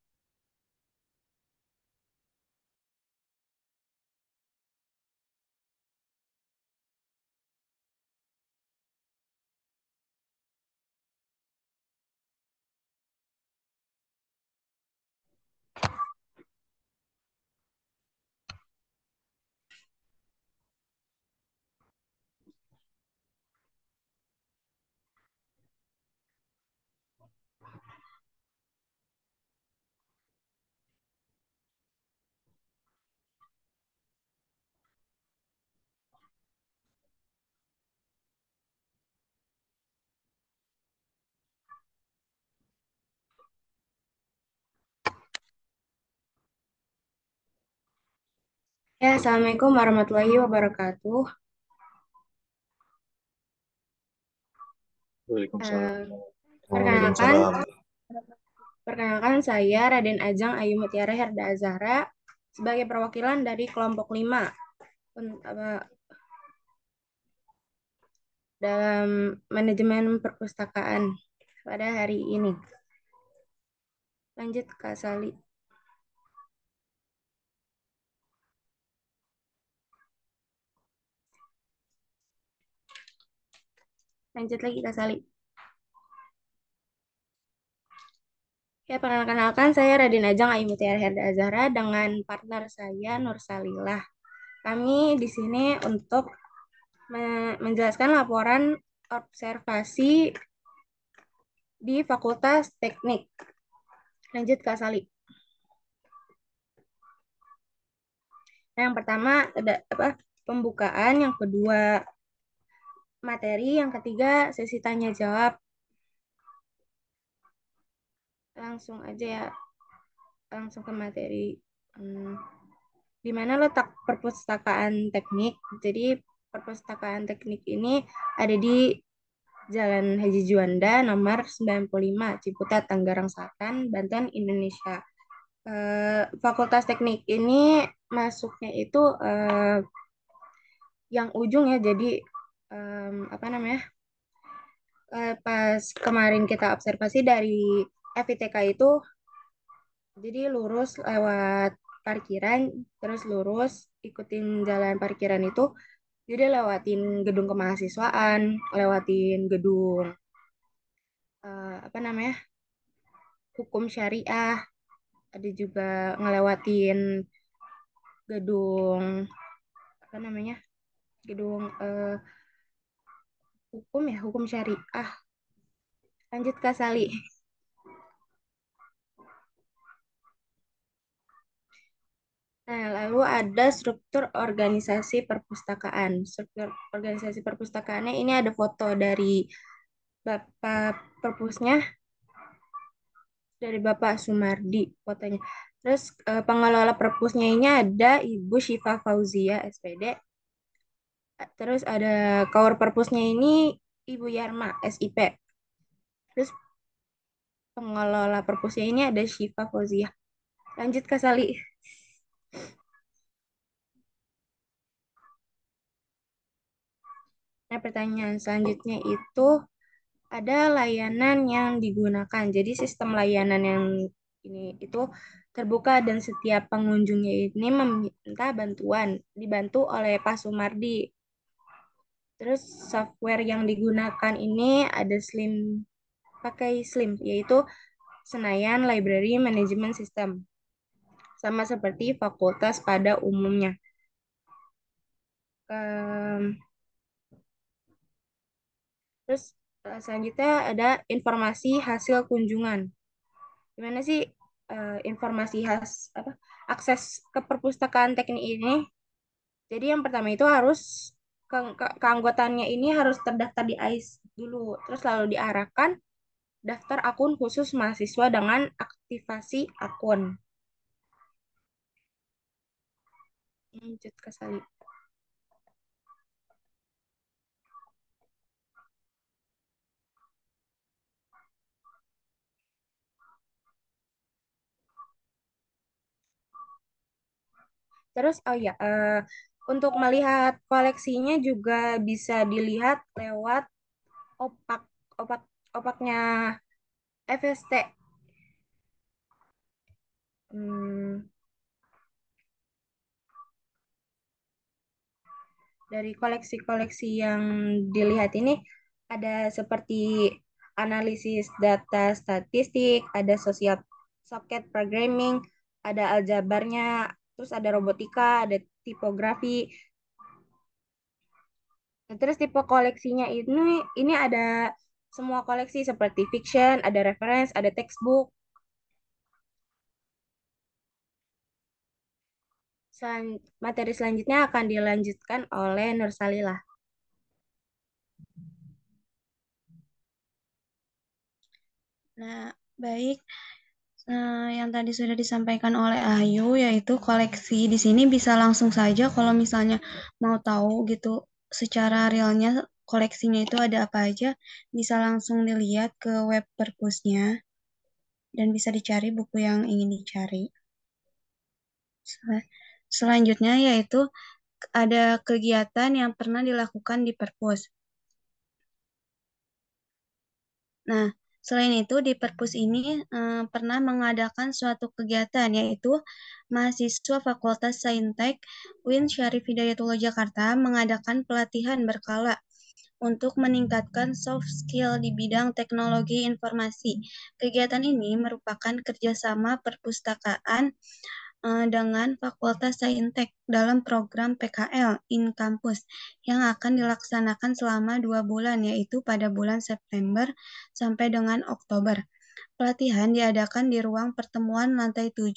Ya, Assalamualaikum warahmatullahi wabarakatuh. Waalaikumsalam. Perkenalkan, Waalaikumsalam. perkenalkan saya Raden Ajeng Ayu Mutiara Herda Azhara sebagai perwakilan dari kelompok 5 dalam manajemen perpustakaan pada hari ini. Lanjut Kak Sali. Lanjut lagi Kak Sali. Ya, perkenalkan saya Raden Ajeng Ayu Mutiara Herda Azhara dengan partner saya Nur Salilah. Kami di sini untuk menjelaskan laporan observasi di Fakultas Teknik. Lanjut Kak Sali. Nah, yang pertama ada pembukaan, yang kedua materi, yang ketiga sesi tanya jawab. Langsung aja ya, langsung ke materi. Di mana letak perpustakaan teknik? Jadi perpustakaan teknik ini ada di Jalan Haji Juanda nomor 95 Ciputat, Tangerang Selatan, Banten, Indonesia. Fakultas Teknik ini masuknya itu yang ujung ya, jadi apa namanya, pas kemarin kita observasi dari FITK itu, jadi lurus lewat parkiran, terus lurus ikutin jalan parkiran itu, jadi lewatin gedung kemahasiswaan, lewatin gedung apa namanya, hukum syariah, ada juga ngelewatin gedung apa namanya, gedung hukum syariah. Lanjut Kak Sali. Nah, lalu ada struktur organisasi perpustakaan. Struktur organisasi perpustakaannya ini ada foto dari Bapak Perpusnya, dari Bapak Sumardi fotonya. Terus pengelola perpusnya ini ada Ibu Syifa Fauzia SPD. Terus ada Kaur Perpusnya ini Ibu Yarma SIP. Terus pengelola perpusnya ini ada Syifa Fauzia. Lanjut Kak Sali. Nah, pertanyaan selanjutnya itu ada layanan yang digunakan. Jadi sistem layanan yang ini itu terbuka dan setiap pengunjungnya ini meminta bantuan, dibantu oleh Pak Sumardi. Terus software yang digunakan ini ada pakai Slim, yaitu Senayan Library Management System. Sama seperti fakultas pada umumnya. Terus selanjutnya ada informasi hasil kunjungan. Gimana sih informasi akses ke perpustakaan teknik ini? Jadi yang pertama itu harus keanggotaannya ini harus terdaftar di AIS dulu, terus lalu diarahkan daftar akun khusus mahasiswa dengan aktivasi akun. Lanjut ke salib. Terus untuk melihat koleksinya juga bisa dilihat lewat opak opak opaknya FST. Dari koleksi-koleksi yang dilihat ini ada seperti analisis data statistik, ada socket programming, ada aljabarnya, terus ada robotika, ada tipografi. Nah, terus tipe koleksinya ini ada semua koleksi seperti fiction, ada reference, ada textbook. Materi selanjutnya akan dilanjutkan oleh Nur Salilah. Nah, baik. Yang tadi sudah disampaikan oleh Ayu, yaitu koleksi di sini bisa langsung saja kalau misalnya mau tahu gitu secara realnya koleksinya itu ada apa aja, bisa langsung dilihat ke web perpusnya dan bisa dicari buku yang ingin dicari. Selanjutnya yaitu ada kegiatan yang pernah dilakukan di perpus. Nah, selain itu di perpus ini pernah mengadakan suatu kegiatan yaitu mahasiswa Fakultas Saintek UIN Syarif Hidayatullah Jakarta mengadakan pelatihan berkala untuk meningkatkan soft skill di bidang teknologi informasi. Kegiatan ini merupakan kerjasama perpustakaan dengan Fakultas Saintek dalam program PKL in Campus yang akan dilaksanakan selama 2 bulan, yaitu pada bulan September sampai dengan Oktober. Pelatihan diadakan di ruang pertemuan lantai 7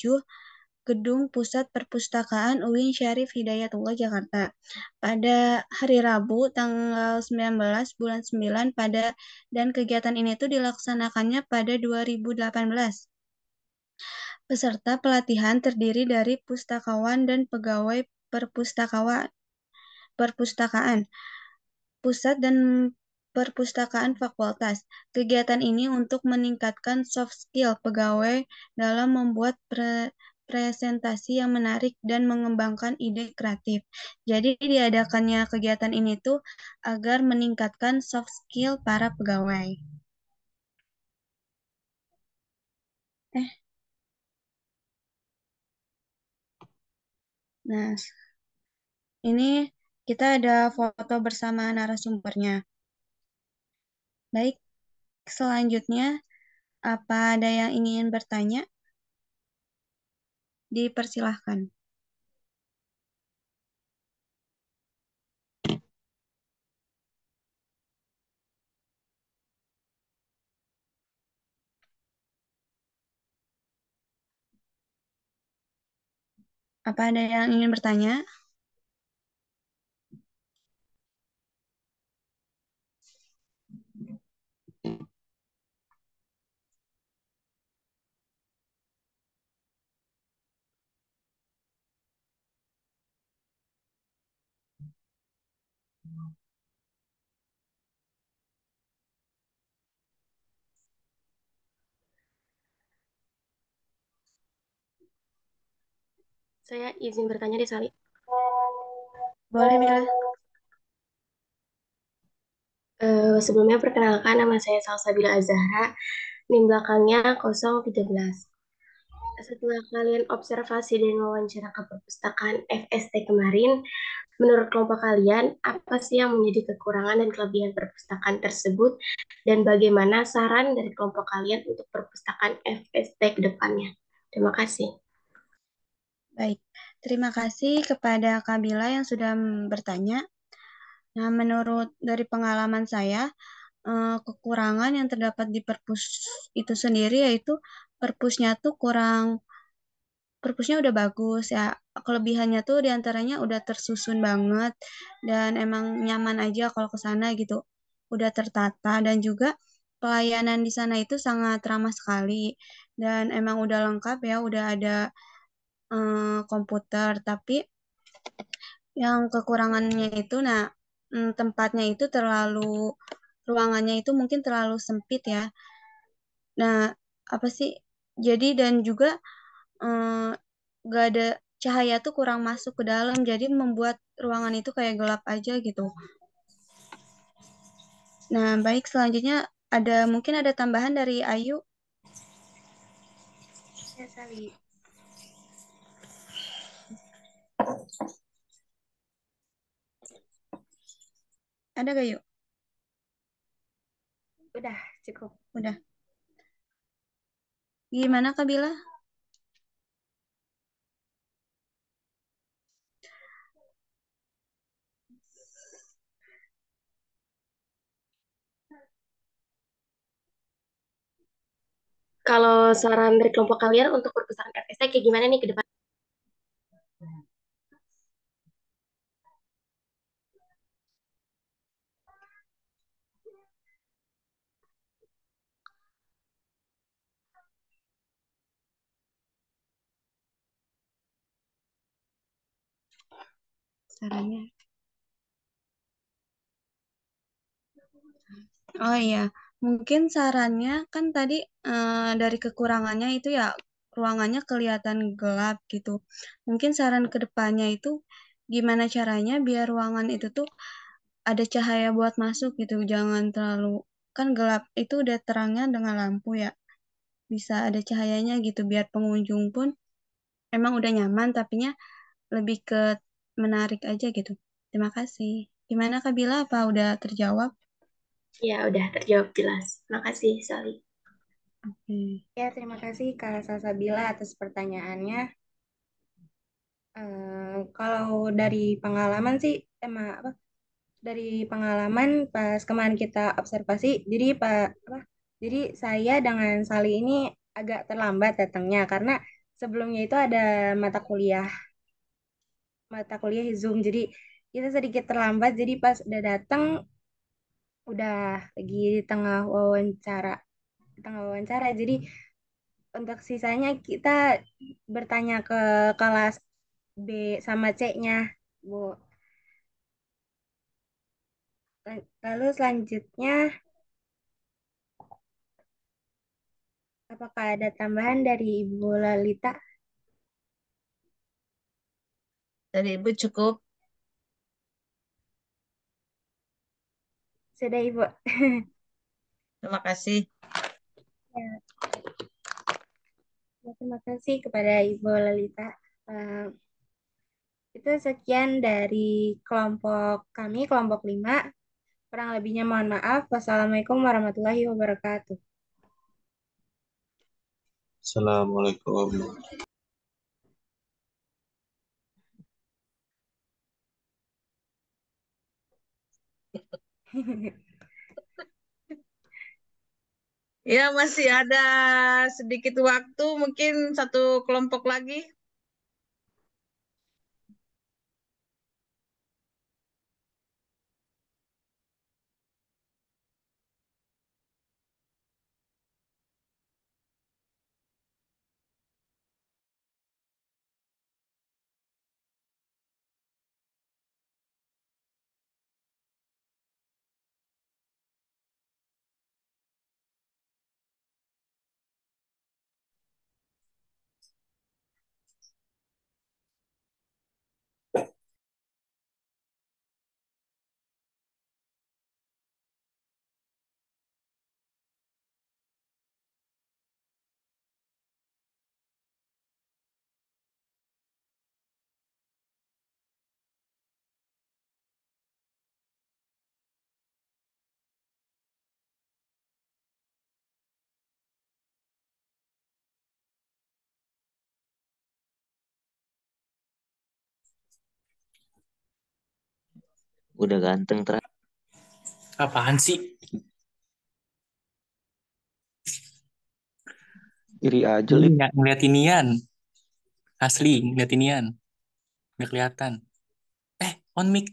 Gedung Pusat Perpustakaan UIN Syarif Hidayatullah Jakarta pada hari Rabu tanggal 19 bulan 9 dan kegiatan ini tuh dilaksanakannya pada 2018. Peserta pelatihan terdiri dari pustakawan dan pegawai perpustakaan, pusat dan perpustakaan fakultas. Kegiatan ini untuk meningkatkan soft skill pegawai dalam membuat presentasi yang menarik dan mengembangkan ide kreatif. Jadi diadakannya kegiatan ini tuh agar meningkatkan soft skill para pegawai. Nah, ini kita ada foto bersama narasumbernya. Baik, selanjutnya apa ada yang ingin bertanya? Dipersilahkan. Apa ada yang ingin bertanya? Saya izin bertanya di Sali. Boleh, Mila. Sebelumnya perkenalkan, nama saya Salsabila Azahra, NIM belakangnya 013. Setelah kalian observasi dan wawancara ke perpustakaan FST kemarin, menurut kelompok kalian, apa sih yang menjadi kekurangan dan kelebihan perpustakaan tersebut, dan bagaimana saran dari kelompok kalian untuk perpustakaan FST ke depannya? Terima kasih. Baik, terima kasih kepada Kabila yang sudah bertanya. Nah, menurut dari pengalaman saya, kekurangan yang terdapat di perpus itu sendiri yaitu perpusnya tuh perpusnya udah bagus ya. Kelebihannya tuh diantaranya udah tersusun banget dan emang nyaman aja kalau ke sana gitu. Udah tertata dan juga pelayanan di sana itu sangat ramah sekali dan emang udah lengkap ya, udah ada komputer. Tapi yang kekurangannya itu, nah tempatnya itu ruangannya itu mungkin terlalu sempit ya. Nah, apa sih? Jadi dan juga eh, gak ada cahaya tuh kurang masuk ke dalam, jadi membuat ruangan itu kayak gelap aja gitu. Nah, baik selanjutnya mungkin ada tambahan dari Ayu. Ya, Sali. Ada gak Yuk? Udah, cukup. Udah. Gimana Kak Bila? Kalau saran dari kelompok kalian untuk perpustakaan FSI kayak gimana nih ke depan? Sarannya. Oh iya, mungkin sarannya kan tadi dari kekurangannya itu ya ruangannya kelihatan gelap gitu. Mungkin saran ke depannya itu gimana caranya biar ruangan itu tuh ada cahaya buat masuk gitu. Jangan terlalu kan gelap itu udah terangnya dengan lampu ya. Bisa ada cahayanya gitu biar pengunjung pun emang udah nyaman tapinya lebih ke menarik aja gitu. Terima kasih. Gimana Kak Bila? Apa udah terjawab? Ya, udah terjawab jelas. Makasih, Sali. Ya, terima kasih Kak Salsabila atas pertanyaannya. Kalau dari pengalaman sih, dari pengalaman pas kemarin kita observasi, jadi saya dengan Sali ini agak terlambat datangnya karena sebelumnya itu ada mata kuliah Zoom, jadi kita sedikit terlambat. Jadi pas udah datang, udah lagi di tengah wawancara. Jadi untuk sisanya kita bertanya ke kelas B sama C-nya, Bu. Lalu selanjutnya, apakah ada tambahan dari Ibu Lalita? Dari Ibu cukup. Sudah, Ibu. Terima kasih. Ya, terima kasih kepada Ibu Lalita. Eh, itu sekian dari kelompok kami, kelompok 5. Kurang lebihnya mohon maaf. Wassalamualaikum warahmatullahi wabarakatuh. Assalamualaikum. Ya, masih ada sedikit waktu, mungkin satu kelompok lagi. Udah ganteng, Tra. Apaan sih? Iri aja, Lip. Ngeliat inian. Asli, ngeliat inian. Nggak kelihatan. On mic.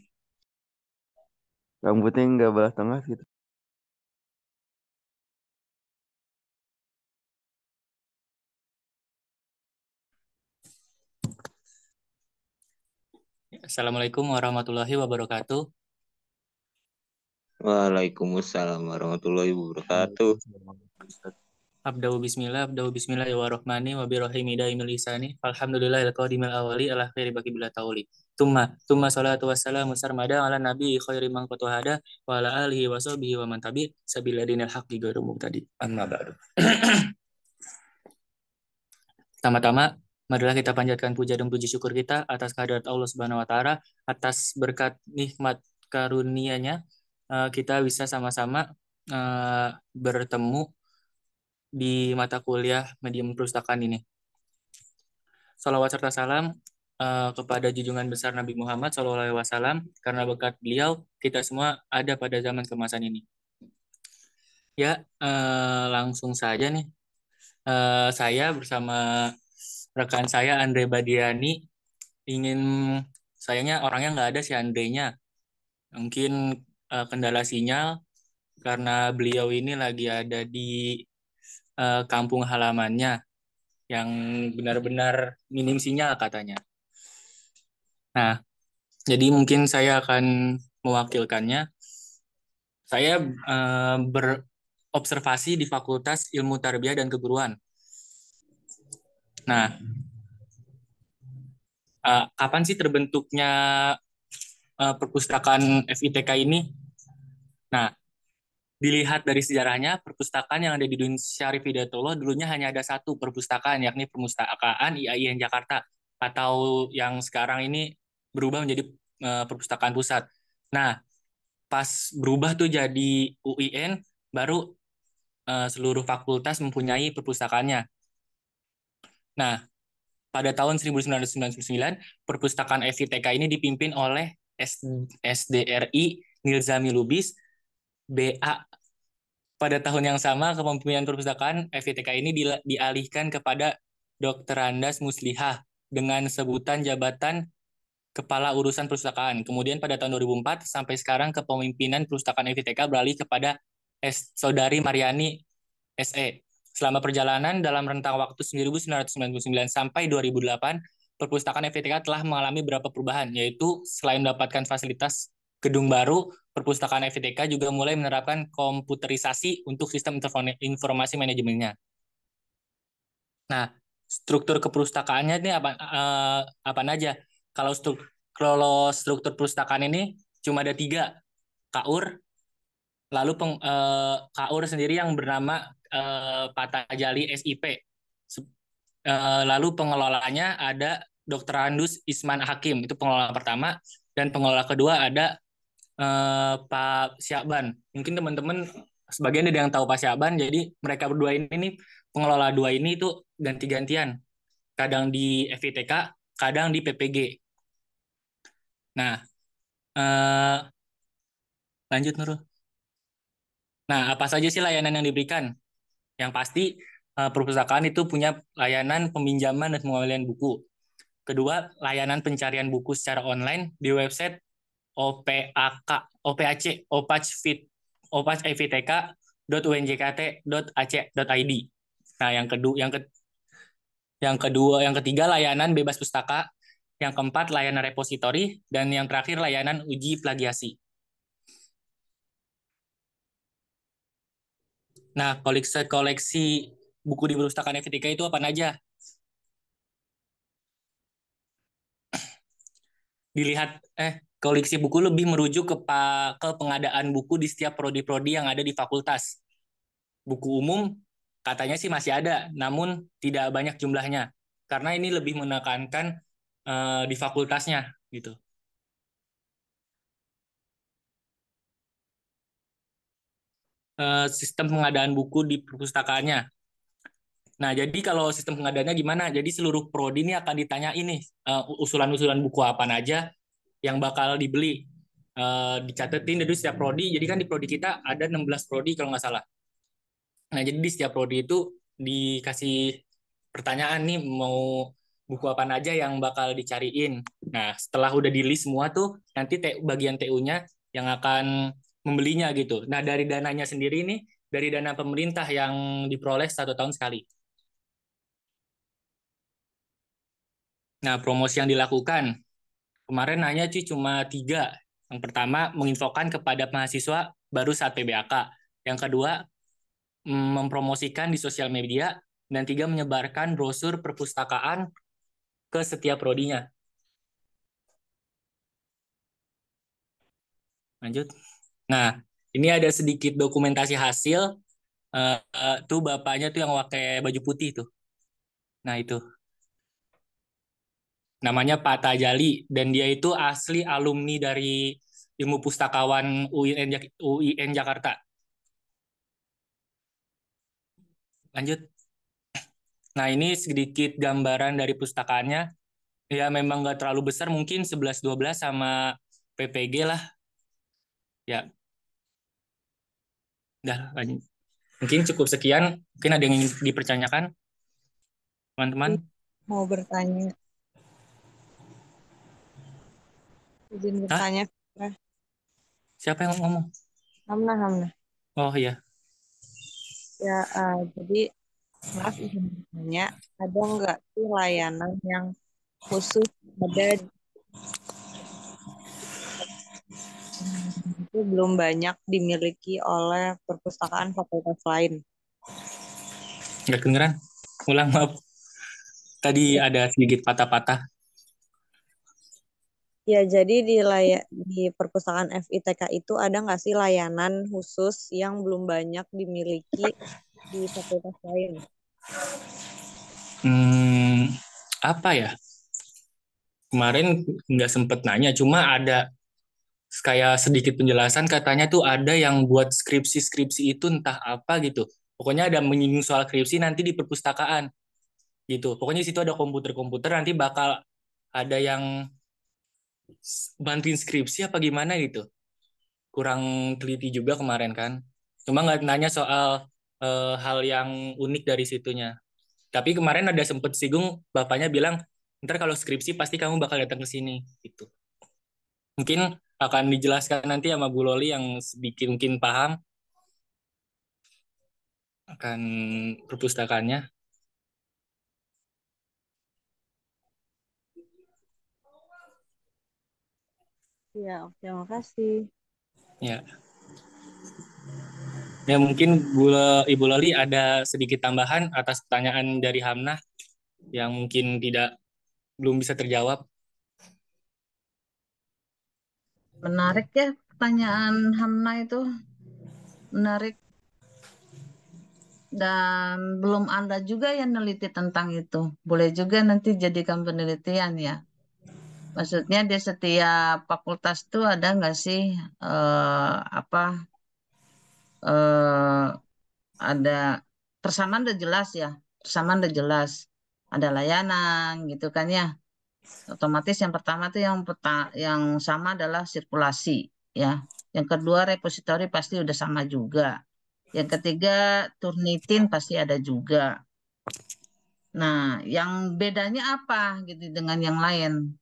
Rambutnya nggak belah tengah gitu. Assalamualaikum warahmatullahi wabarakatuh. Waalaikumsalam warahmatullahi wabarakatuh. Abda'u bismillah ya warahmani wa birahimi daimil isani. Alhamdulillahil qadimil awali ala khairi baki bila tauli. Tumma salatu wassalamu sarmada ala nabi khairi man qatuhada wa ala alihi wa sahbihi wa man tabi sabila dinil haqqi ghairu mubtadi. Amma ba'du. Pertama-tama, marilah kita panjatkan puja dan puji syukur kita atas kehadirat Allah Subhanahu wa taala, atas berkat nikmat karunia-Nya kita bisa sama-sama bertemu di mata kuliah medium perpustakaan ini. Salawat serta salam kepada junjungan besar Nabi Muhammad SAW, karena berkat beliau kita semua ada pada zaman kemasan ini. Ya, langsung saja nih. Saya bersama rekan saya Andre Badiani sayangnya orangnya nggak ada si Andre-nya. Mungkin kendala sinyal karena beliau ini lagi ada di kampung halamannya yang benar-benar minim sinyal katanya. Nah, jadi mungkin saya akan mewakilkannya. Saya berobservasi di Fakultas Ilmu Tarbiyah dan Keguruan. Nah, kapan sih terbentuknya perpustakaan FITK ini? Nah, dilihat dari sejarahnya, perpustakaan yang ada di Duin Syarif Hidayatullah dulunya hanya ada satu perpustakaan, yakni Perpustakaan IAIN Jakarta, atau yang sekarang ini berubah menjadi perpustakaan pusat. Nah, pas berubah tuh jadi UIN, baru seluruh fakultas mempunyai perpustakaannya. Nah, pada tahun 1999, perpustakaan FITK ini dipimpin oleh SDRI Nilzami Lubis, BA. Pada tahun yang sama, kepemimpinan perpustakaan FITK ini dialihkan kepada Dr. Andas Muslihah dengan sebutan jabatan Kepala Urusan Perpustakaan. Kemudian pada tahun 2004 sampai sekarang kepemimpinan perpustakaan FITK beralih kepada Saudari Mariani SE. Selama perjalanan dalam rentang waktu 1999 sampai 2008, perpustakaan FITK telah mengalami beberapa perubahan, yaitu selain mendapatkan fasilitas gedung baru, perpustakaan FITK juga mulai menerapkan komputerisasi untuk sistem informasi manajemennya. Nah, struktur keperpustakaannya ini apa aja? Kalau struktur perpustakaan ini cuma ada 3, KAUR, lalu KAUR sendiri yang bernama Patajali SIP. Lalu pengelolanya ada Dr. Andus Isman Hakim, itu pengelola pertama, dan pengelola kedua ada Pak Syaban. Mungkin teman-teman sebagian ada yang tahu Pak Syaban, jadi mereka berdua ini pengelola dua ini itu ganti-gantian. Kadang di FITK, kadang di PPG. Nah, lanjut Nurul. Nah, apa saja sih layanan yang diberikan? Yang pasti, perpustakaan itu punya layanan peminjaman dan pengelolaan buku. Kedua, layanan pencarian buku secara online di website opacfitk.unjkt.ac.id. Nah, yang ketiga layanan bebas pustaka, yang keempat layanan repositori, dan yang terakhir layanan uji plagiasi. Nah, koleksi buku di perpustakaan FITK itu apa aja? Dilihat koleksi buku lebih merujuk ke pengadaan buku di setiap prodi-prodi yang ada di fakultas. Buku umum katanya sih masih ada, namun tidak banyak jumlahnya. Karena ini lebih menekankan di fakultasnya gitu. Sistem pengadaan buku di perpustakaannya. Nah, jadi kalau sistem pengadaannya gimana? Jadi seluruh prodi ini akan ditanya ini usulan-usulan buku apa aja yang bakal dibeli. Dicatetin dari setiap prodi. Jadi kan di prodi kita ada 16 prodi kalau nggak salah. Nah, jadi di setiap prodi itu dikasih pertanyaan nih mau buku apa aja yang bakal dicariin. Nah, setelah udah di list semua tuh nanti bagian TU-nya yang akan membelinya gitu. Nah, dari dananya sendiri nih dari dana pemerintah yang diperoleh 1 tahun sekali. Nah, promosi yang dilakukan kemarin hanya cuma 3. Yang pertama menginfokan kepada mahasiswa baru saat PBAK. Yang kedua mempromosikan di sosial media, dan 3 menyebarkan brosur perpustakaan ke setiap prodinya. Lanjut. Nah, ini ada sedikit dokumentasi hasil. Tuh bapaknya tuh yang pakai baju putih tuh. Nah itu. Namanya Pak Tajali, dan dia itu asli alumni dari ilmu pustakawan UIN Jakarta. Lanjut. Nah, ini sedikit gambaran dari pustakaannya. Ya, memang nggak terlalu besar, mungkin 11-12 sama PPG lah. Ya, udah lanjut. Mungkin cukup sekian. Mungkin ada yang ingin dipertanyakan, teman-teman? Mau bertanya. Izin bertanya. Siapa yang ngomong? Hamna. Oh iya. Ya, jadi maaf izin bertanya, ada nggak sih layanan yang khusus ada itu belum banyak dimiliki oleh perpustakaan fakultas lain? Nggak kedengeran? Ulang, maaf. Tadi ada sedikit patah-patah. Ya, jadi di perpustakaan FITK itu ada nggak sih layanan khusus yang belum banyak dimiliki di fakultas lain? Apa ya? Kemarin nggak sempet nanya, cuma ada kayak sedikit penjelasan, katanya tuh ada yang buat skripsi itu entah apa gitu. Pokoknya ada menyinggung soal skripsi nanti di perpustakaan gitu. Pokoknya di situ ada komputer nanti bakal ada yang bantuin skripsi apa gimana gitu. Kurang teliti juga kemarin kan. Cuma nggak nanya soal hal yang unik dari situnya. Tapi kemarin ada sempet singgung, bapaknya bilang, ntar kalau skripsi pasti kamu bakal datang ke sini gitu. Mungkin akan dijelaskan nanti sama Bu Loli yang sedikit mungkin paham akan perpustakaannya. Ya, oke, makasih. Ya. Ya mungkin Ibu Loli ada sedikit tambahan atas pertanyaan dari Hamnah yang mungkin belum bisa terjawab. Menarik ya pertanyaan Hamna itu. Menarik. Dan belum ada juga yang neliti tentang itu. Boleh juga nanti jadikan penelitian ya. Maksudnya di setiap fakultas itu ada nggak sih ada persamaan udah jelas ya. Persamaan udah jelas. Ada layanan gitu kan ya. Otomatis yang pertama tuh yang sama adalah sirkulasi ya. Yang kedua repositori pasti udah sama juga. Yang ketiga Turnitin pasti ada juga. Nah, yang bedanya apa gitu dengan yang lain?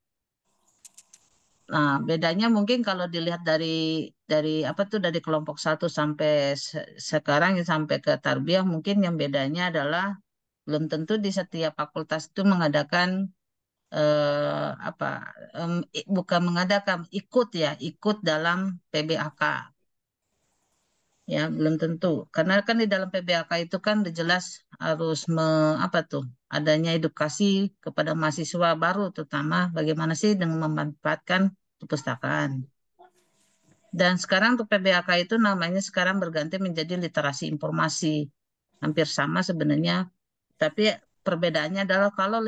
Nah, bedanya mungkin kalau dilihat dari apa tuh dari kelompok 1 sampai sekarang sampai ke tarbiyah, mungkin yang bedanya adalah belum tentu di setiap fakultas itu mengadakan bukan mengadakan ikut dalam PBAK. Ya, belum tentu. Karena kan di dalam PBAK itu kan udah jelas harus adanya edukasi kepada mahasiswa baru, terutama bagaimana sih dengan memanfaatkan perpustakaan. Dan sekarang untuk PBAK itu namanya sekarang berganti menjadi literasi informasi. Hampir sama sebenarnya, tapi perbedaannya adalah kalau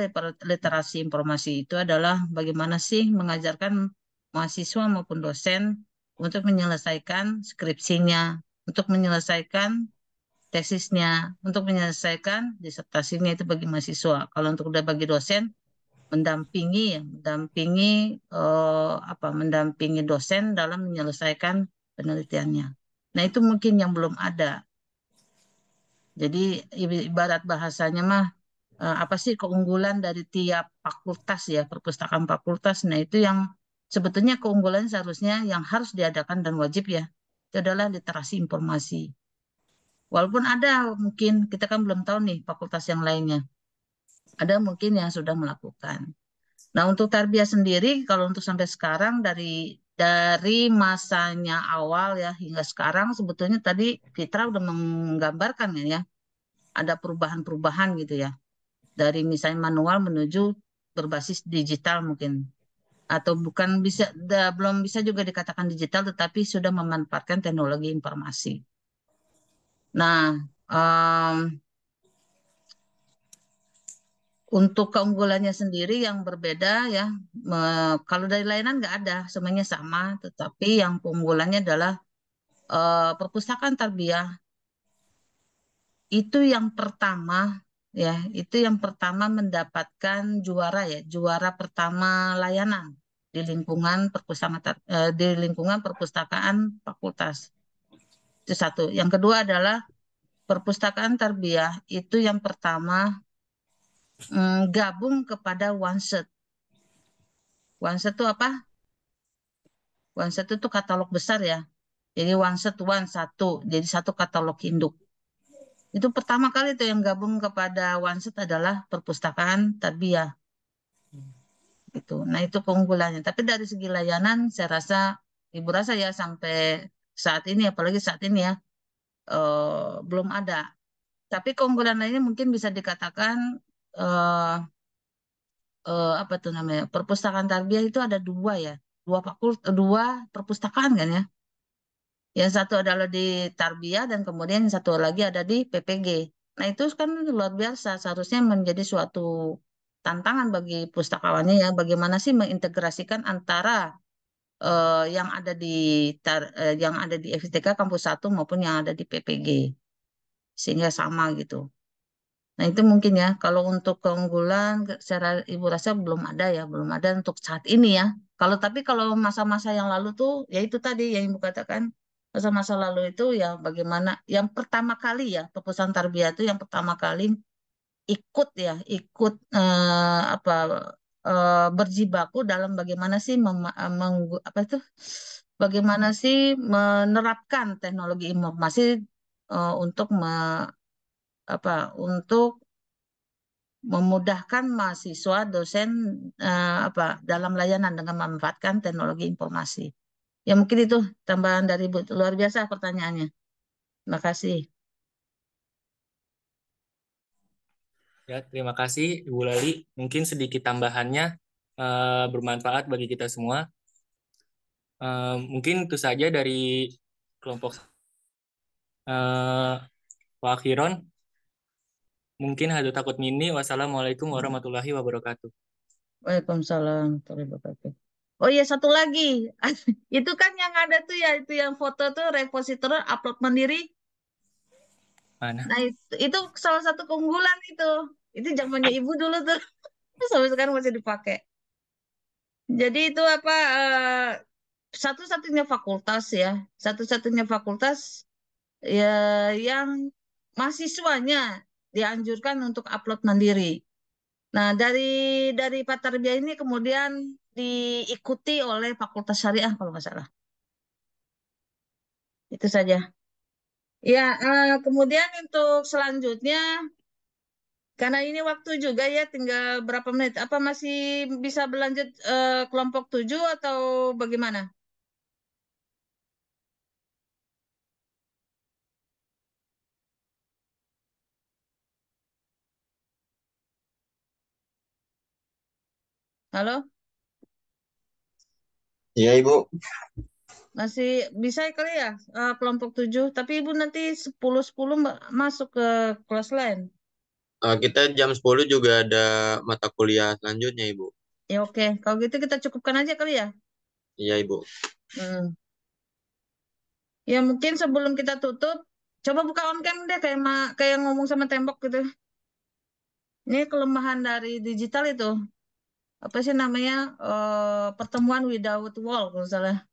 literasi informasi itu adalah bagaimana sih mengajarkan mahasiswa maupun dosen untuk menyelesaikan skripsinya, untuk menyelesaikan tesisnya, untuk menyelesaikan disertasinya itu bagi mahasiswa. Kalau untuk udah bagi dosen, mendampingi dosen dalam menyelesaikan penelitiannya. Nah, itu mungkin yang belum ada. Jadi ibarat bahasanya mah apa sih keunggulan dari tiap fakultas ya, perpustakaan fakultas. Nah, itu yang sebetulnya keunggulan seharusnya yang harus diadakan dan wajib ya. Itu adalah literasi informasi. Walaupun ada mungkin kita kan belum tahu nih fakultas yang lainnya. Ada mungkin yang sudah melakukan. Nah, untuk tarbiyah sendiri kalau untuk sampai sekarang dari masanya awal ya hingga sekarang sebetulnya tadi Fitra udah menggambarkan ya, ada perubahan-perubahan gitu ya. Dari misalnya manual menuju berbasis digital mungkin atau bukan bisa belum bisa juga dikatakan digital tetapi sudah memanfaatkan teknologi informasi. Nah, untuk keunggulannya sendiri yang berbeda ya, kalau dari layanan nggak ada, semuanya sama, tetapi yang keunggulannya adalah perpustakaan tarbiyah itu yang pertama ya, itu yang pertama mendapatkan juara ya, juara pertama layanan di lingkungan perpustakaan fakultas. Itu satu. Yang kedua adalah perpustakaan tarbiyah itu yang pertama gabung kepada Onset. Onset itu apa? Onset itu katalog besar ya. Jadi Onset satu, jadi satu katalog induk. Itu pertama kali tuh yang gabung kepada Onset adalah perpustakaan tarbiyah. Gitu. Nah, itu keunggulannya. Tapi dari segi layanan, saya rasa, Ibu rasa ya sampai saat ini, apalagi saat ini ya, belum ada. Tapi keunggulan lainnya mungkin bisa dikatakan eh, apa tuh namanya? Perpustakaan tarbiyah itu ada dua ya, dua perpustakaan kan ya. Yang satu adalah di tarbiyah dan kemudian yang satu lagi ada di PPG. Nah, itu kan luar biasa. Seharusnya menjadi suatu tantangan bagi pustakawannya ya, bagaimana sih mengintegrasikan antara yang ada di yang ada di FITK kampus 1 maupun yang ada di PPG sehingga sama gitu. Nah, itu mungkin ya kalau untuk keunggulan secara Ibu rasa belum ada ya, belum ada untuk saat ini ya. Kalau masa-masa yang lalu tuh ya itu tadi yang Ibu katakan, masa-masa lalu itu ya bagaimana yang pertama kali ya perpustakaan tarbiyah itu yang pertama kali ikut apa berjibaku dalam bagaimana sih apa itu bagaimana sih menerapkan teknologi informasi untuk untuk memudahkan mahasiswa dosen apa dalam layanan dengan memanfaatkan teknologi informasi. Ya mungkin itu tambahan dari Ibu. Luar biasa pertanyaannya. Terima kasih. Ya, terima kasih Ibu Lali. Mungkin sedikit tambahannya bermanfaat bagi kita semua. Mungkin itu saja dari kelompok Pak Khiron. Mungkin hadu takut mini. Wassalamualaikum warahmatullahi wabarakatuh. Waalaikumsalam warahmatullahi wabarakatuh. Oh iya satu lagi. Itu kan yang ada tuh ya itu yang foto tuh repositor upload mandiri. Mana? Nah itu salah satu keunggulan itu. Itu zamannya Ibu dulu tuh. Sampai sekarang masih dipakai. Jadi itu apa satu-satunya fakultas ya, satu-satunya fakultas ya yang mahasiswanya dianjurkan untuk upload mandiri. Nah, dari Patarbia ini kemudian diikuti oleh Fakultas Syariah kalau nggak salah. Itu saja. Ya, kemudian untuk selanjutnya, karena ini waktu juga ya, tinggal berapa menit. Apa masih bisa berlanjut kelompok 7 atau bagaimana? Halo? Iya, Ibu. Masih bisa kali ya kelompok 7, tapi Ibu nanti 10.10 masuk ke kelas lain. Kita jam 10 juga ada mata kuliah selanjutnya, Ibu. Ya oke, kalau gitu kita cukupkan aja kali ya. Iya, Ibu. Hmm. Ya mungkin sebelum kita tutup, coba buka on cam deh kayak ngomong sama tembok gitu. Ini kelemahan dari digital itu. Apa sih namanya? Pertemuan without wall kalau salah.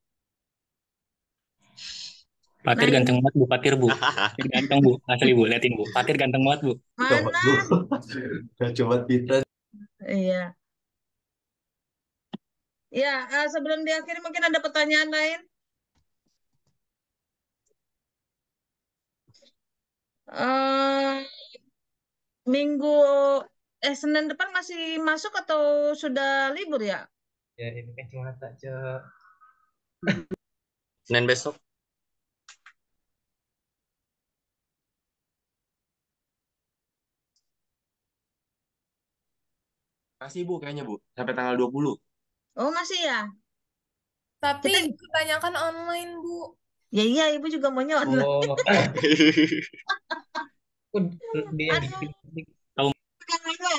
Fatir Nah, ganteng banget Bu, Fatir Bu. Fatir ganteng Bu, asli Bu, liatin Bu. Fatir ganteng banget Bu. mana? Coba kita. Iya. Ya, sebelum diakhiri mungkin ada pertanyaan lain. Eh, minggu Senin depan masih masuk atau sudah libur ya? Ya ini kan cuma tak cek. Senin besok. Masih Bu kayaknya Bu, sampai tanggal 20. Oh, masih ya? Tapi Kita kebanyakan online, Bu. ya iya, Ibu juga maunya online. Oh. Dia Aduh,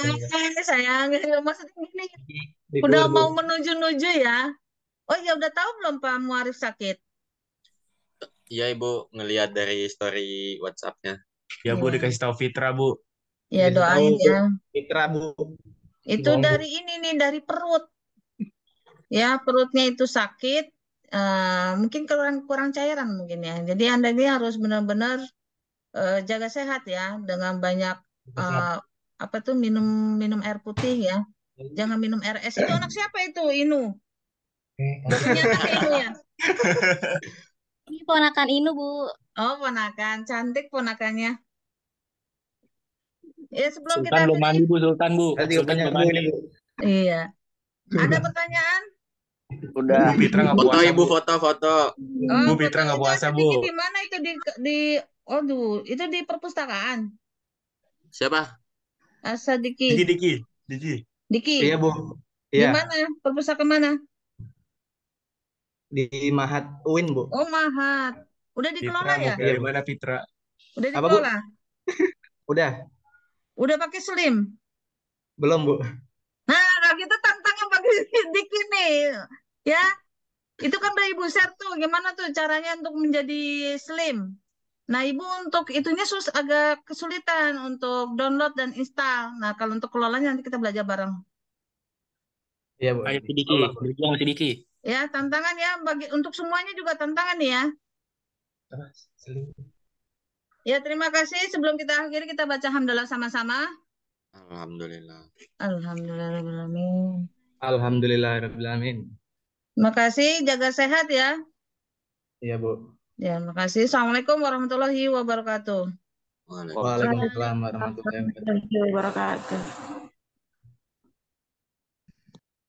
online sayang. Maksudnya gini, di udah luar, Bu. mau menuju-nuju ya. Oh ya, udah tahu belum Pak Muarif sakit? Iya Ibu, ngelihat dari story WhatsApp-nya. Ya Bu, Ya. dikasih tahu Fitra Bu. Ya, Dikasih tahu doain ya. Fitra Bu. Itu Ngomong. dari ini nih, dari perut. Ya, perutnya itu sakit. Mungkin kurang cairan mungkin ya. Jadi Anda ini harus benar-benar jaga sehat ya, dengan banyak apa tuh minum air putih ya. Jangan minum RS. Itu anak siapa itu? Inu. Udah punya anak Inu ya? Ini ponakan Inu, Bu. Oh, ponakan. Cantik ponakannya. Ya, sebelum kita Sultan belum akhiri. mandi Bu, Sultan Bu. Tadi Sultan banyak belum Bu mandi. ini Bu. Iya. Ada pertanyaan? Udah. Bu Fitra nggak Foto puasa Ibu, Bu. foto. Bu Fitra nggak puasa Bu. Di mana itu Aduh, itu di perpustakaan. Siapa? Sadiki. Diki. Iya Bu. Di Iya. mana? Perpustakaan mana? Di Mahat UIN Bu. Oh, Mahat. Udah dikelola ya? Dari mana Fitra? Udah Apa, Bu? dikelola? Udah. Udah pakai slim? Belum Bu. Nah, kita tantangan pakai Diki nih. Ya, itu kan udah Ibu share tuh. Gimana tuh caranya untuk menjadi slim? Nah, Ibu untuk itunya agak kesulitan untuk download dan install. Nah, kalau untuk kelolanya nanti kita belajar bareng. Iya Bu. Ayo Sidiki, berjuang Sidiki. Ya, tantangan ya untuk semuanya juga tantangan ya. Ya, terima kasih. Sebelum kita akhiri kita baca hamdalah sama-sama. Alhamdulillah. Alhamdulillahirrahmanirrahim. Alhamdulillahirrahmanirrahim. Terima kasih, jaga sehat ya. Iya Bu. Ya, terima kasih. Assalamualaikum warahmatullahi wabarakatuh. Waalaikumsalam warahmatullahi wabarakatuh. Wabarakatuh.